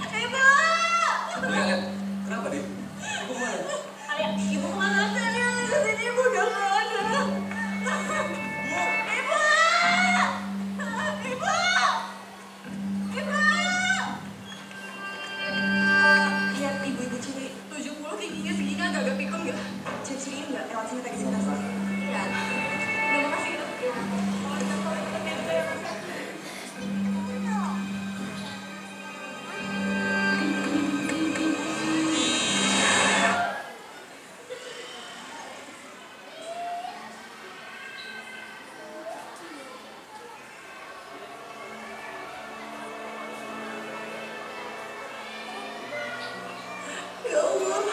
Ibu. Lihat. Kenapa, Dit? Ibu mana? Ayah, ibu kemana tadi? Kesini ibu udah nggak ada. Ibu. Ibu. Ibu. Lihat ibu-ibu ciri 70 tingginya segini agak pikun nggak? Ciri-ciriin nggak? Lewat sini tadi sini. Lihat. Udah makasih. Ya Allah,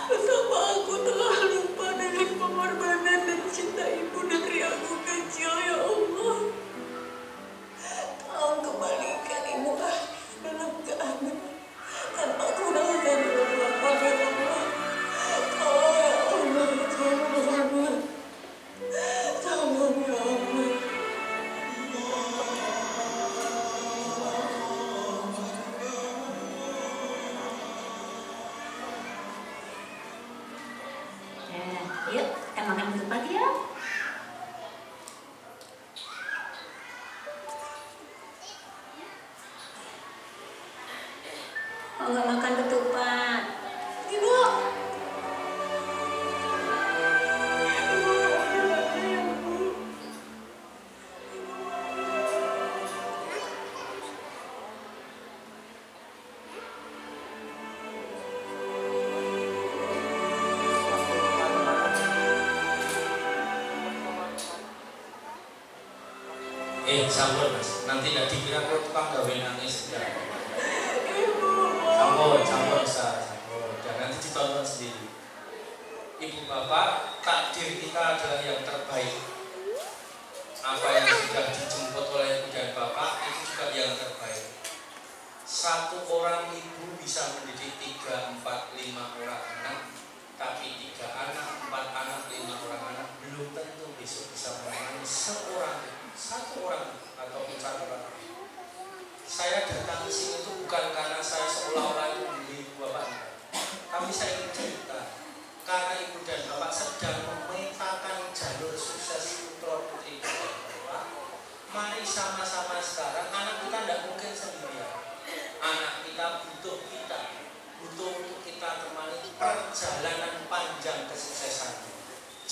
betapa aku telah lupa dengan pengorbanan dan cinta ibu dari aku kecil, ya Allah. Tolong kembalikan ibu dalam keadaan tanpa kurang dan berapa, ya Allah. Tolong ya Allah, tolong ya Allah. Tolong ya Allah. Yuk, kita makan ketupat ya. Oh, nggak makan ketupat. Ibu. Sampun Mas, nanti tidak dikira kok tukang gawe nangis ya. Ibu. Sampun dan nanti ditonton sendiri. Ibu bapak, takdir kita adalah yang terbaik. Apa yang sudah dijemput oleh ibu dan bapak itu juga yang terbaik. Satu orang ibu bisa mendidik 3, 4, 5 orang anak, tapi 3 anak, 4 anak, 5 orang anak belum tentu besok bisa menangani satu orang ataupun 1 orang. Saya datang ke sini itu bukan karena saya seolah-olah itu membeli ibu bapak, tapi saya ingin cerita karena ibu dan bapak sedang memetakan jalur sukses putra putri kita. Mari sama-sama sekarang, anak kita tidak mungkin sendirian. Anak kita butuh untuk kita temani perjalanan panjang kesuksesan.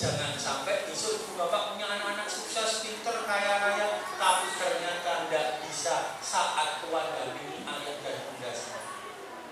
Jangan sampai besok ibu bapak punya anak-anak sukses, pinter, kaya raya, tapi ternyata tidak bisa saat Tuhan dampingi ayah dan bunda semua.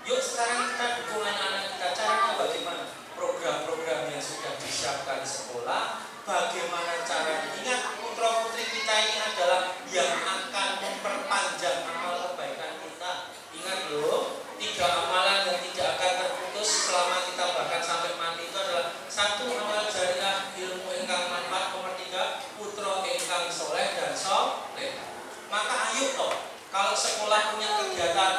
Yuk sekarang kita dukung anak-anak kita. Caranya bagaimana? Program-program yang sudah disiapkan sekolah, bagaimana caranya? Ingat, putra putri kita ini adalah yang akan memperpanjang amal kebaikan kita. Ingat loh, 3 amalan yang tidak akan terputus selama kita bahkan sampai mati itu adalah 1 amal jariah, ilmu ingkang manfaat, nomor 3 putra ingkang soleh dan soleh. Maka ayo toh, kalau sekolah punya kegiatan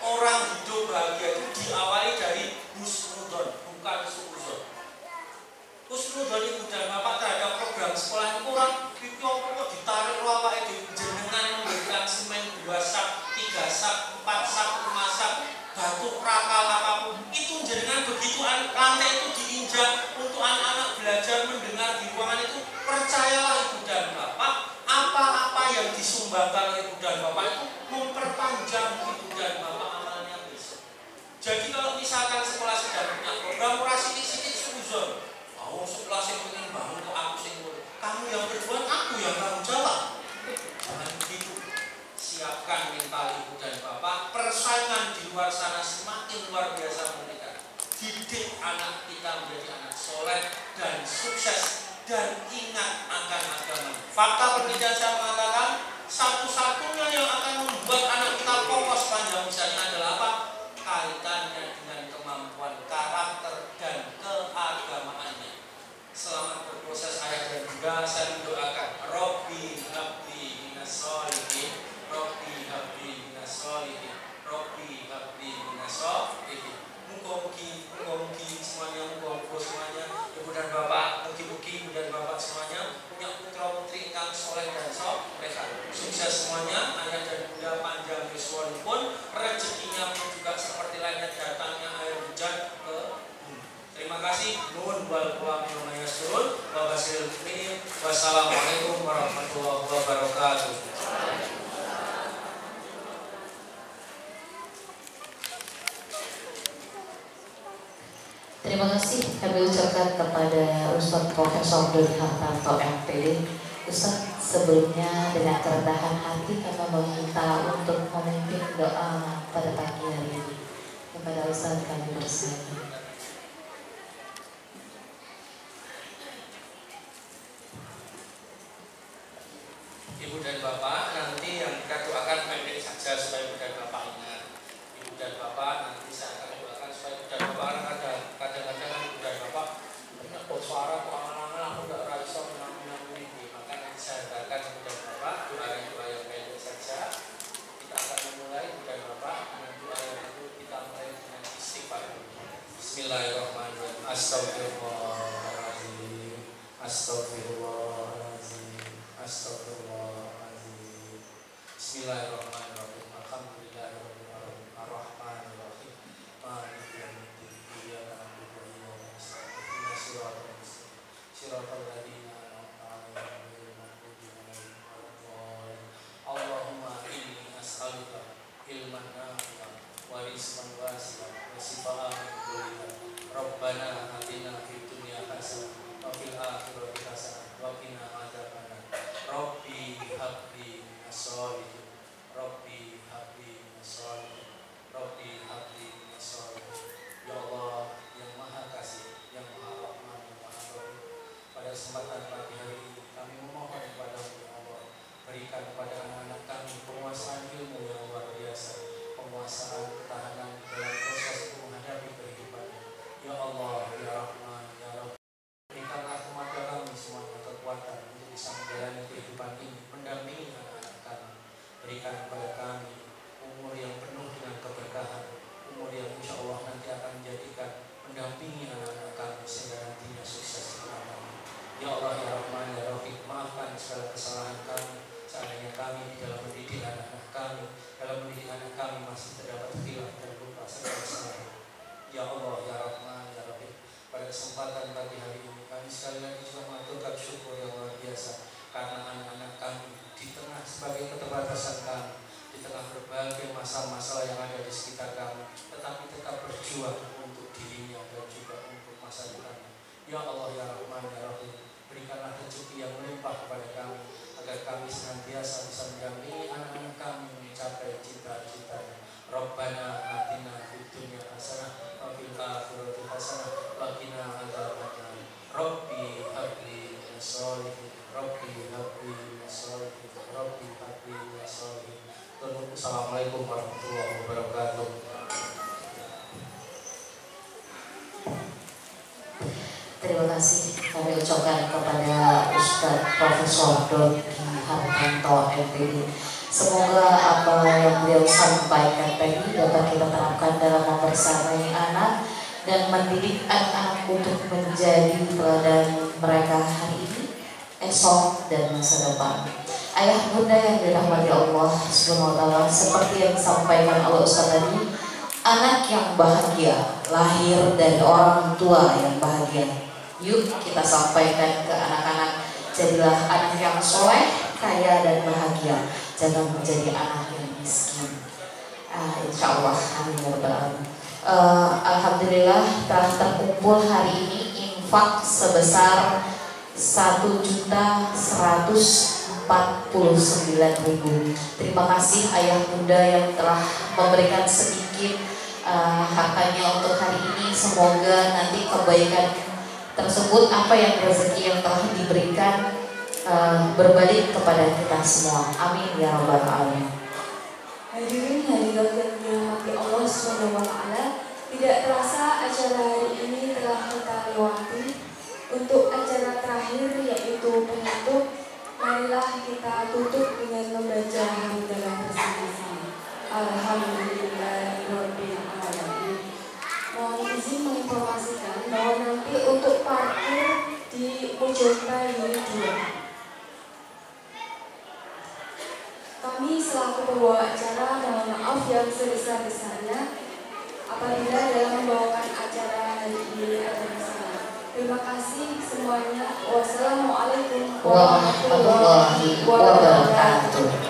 orang hidup bahagia itu diawali dari husnudon, bukan suuzon. Husnudon ibu dan bapak terhadap program sekolah itu kurang kok ditarik awake dhewe jenengan memberikan semen 2 sak, 3 sak, 4 sak, 5 sak, batu prakal apapun itu jenengan begitu lantai itu diinjak untuk anak-anak belajar mendengar di ruangan itu, percayalah ibu dan bapak, apa-apa yang disumbangkan ibu dan bapak itu memperpanjang ibu dan bapak amalnya besok. Jadi kalau misalkan sekolah sedang punya program ora sithik-sithik suzon, mau sekolah sing pengen bangun kok aku sing ngurus, kamu yang berbuat, aku yang tanggung jawab. Jangan begitu. Siapkan mental ibu dan bapak, persaingan di luar sana semakin luar biasa meningkat. Didik anak kita menjadi anak soleh dan sukses, dan ingat akan agama. Fakta pendidikan saya mengatakan satu-satunya yang akan membuat anak kita kokoh sepanjang misalnya adalah apa? Kaitannya dengan kemampuan karakter dan keagamaannya. Selama berproses ayah dan bunda, saya mendoakan Robbi habli minas sholihin, Robbi habli minas sholihin, Robbi habli Terima kasih kami ucapkan kepada Ustadz Profesor Dodi Hartanto MPD. Ustadz, sebelumnya dengan kerendahan hati kami meminta untuk memimpin doa pada pagi hari ini. Kepada Ustadz kami bersama. Ibu dan Bapak, nanti yang kita doakan pendek saja supaya Ibu dan Bapak ingat. Ibu dan Bapak nanti saya akan doakan supaya Ibu dan Bapak kadang-kadang Ibu dan Bapak banyak suara kok angan-angan aku gak rasa menang ini. Maka nanti saya doakan Ibu dan Bapak doakan doa yang pendek saja. Kita akan memulai Ibu dan Bapak dengan doa yang itu kita mulai dengan istighfar. Bismillahirrahmanirrahim. Astagfirullahaladzim. Astagfirullahaladzim. Astagfirullahaladzim. Bismillahirrahmanirrahim. Alhamdulillahirrahmanirrahim. Ar-Rahmanirrahim. Maliki yaumiddin. Iyyaka na'budu wa iyyaka nasta'in. Ihdinas siratal mustaqim. Siratal ladzina an'amta 'alaihim ghairil maghdubi 'alaihim waladdallin. Allahumma inni as'aluka ilman nafi'an wa rizqan wasi'an wa shifaa'an min kulli dha'. Rabbana atina fid dunya hasanah wa fil akhirati hasanah wa qina adzabannar. Rabbi habli as-solihin. Rabbi habli as-solihin. Rabbi habli as-solihin. Ya Allah yang maha kasih, yang maha rahman, yang maha rahim, pada kesempatan pagi hari ini kami memohon kepada-Mu ya Allah, berikan kepada anak-anak kami penguasaan ilmu yang luar biasa, penguasaan ketahanan dalam proses menghadapi kehidupan. Ya Allah, ya Rahman, ya Rabb, berikanlah kepada kami semuanya kekuatan untuk bisa menjalani kehidupan ini, mendampingi anak-anak kami. Berikan kepada kami umur yang penuh dengan keberkahan, umur yang insya Allah nanti akan menjadikan mendampingi anak-anak kami sehingga nantinya sukses di kami. Ya Allah, ya Rahman, ya Rahim, maafkan segala kesalahan kami seandainya kami di dalam mendidik anak-anak kami, dalam mendidik anak kami masih terdapat khilaf dan lupa segala kesalahan. Ya Allah, ya Rahman, ya Rahim, pada kesempatan pagi hari ini kami sekali lagi juga mengaturkan syukur yang luar biasa karena anak-anak kami di tengah sebagai keterbatasan kami, di tengah berbagai masalah-masalah yang ada di sekitar kami, tetapi tetap berjuang untuk dirinya dan juga untuk masa depannya. Ya Allah, ya Rahman, ya Rahim, berikanlah rezeki yang melimpah kepada kami agar kami senantiasa bisa mendampingi anak-anak kami mencapai cita-citanya. Rabbana atina fid dunya hasanah wa fil akhirati hasanah wa qina adzabannar. Rabbi habli minas sholihin. Rabbi habli minas sholihin. Rabbi habli minas sholihin. Assalamualaikum warahmatullahi wabarakatuh. Terima kasih kami ucapkan kepada Ustadz Profesor Dodi Hartanto MPD. Semoga apa yang beliau sampaikan tadi dapat kita terapkan dalam membersamai anak dan mendidik anak-anak untuk menjadi teladan mereka hari ini, esok, dan masa depan. Ayah bunda yang dirahmati Allah SWT, seperti yang disampaikan oleh Ustaz tadi, anak yang bahagia lahir dari orang tua yang bahagia. Yuk kita sampaikan ke anak-anak, jadilah anak yang soleh, kaya dan bahagia. Jangan menjadi anak yang miskin. Insya Allah, amin ya rabbal alamin. Alhamdulillah telah terkumpul hari ini infak sebesar 1.149.000. Terima kasih ayah bunda yang telah memberikan sedikit hartanya untuk hari ini. Semoga nanti kebaikan tersebut, apa yang rezeki yang telah diberikan, berbalik kepada kita semua. Amin ya rabbal alamin. Hadirin hadirat yang dirahmati Allah SWT, tidak terasa acara hari ini telah kita lewati. Untuk acara terakhir yaitu penutup, marilah kita tutup dengan membaca hamdalah bersama-sama. Alhamdulillahirabbil alamin. Mohon izin menginformasikan bahwa nanti untuk parkir di Mujurta Unit 2. Kami selaku pembawa acara mohon maaf yang sebesar-besarnya apabila dalam membawakan acara hari ini ada masalah. Terima kasih semuanya. Wassalamualaikum warahmatullahi wabarakatuh.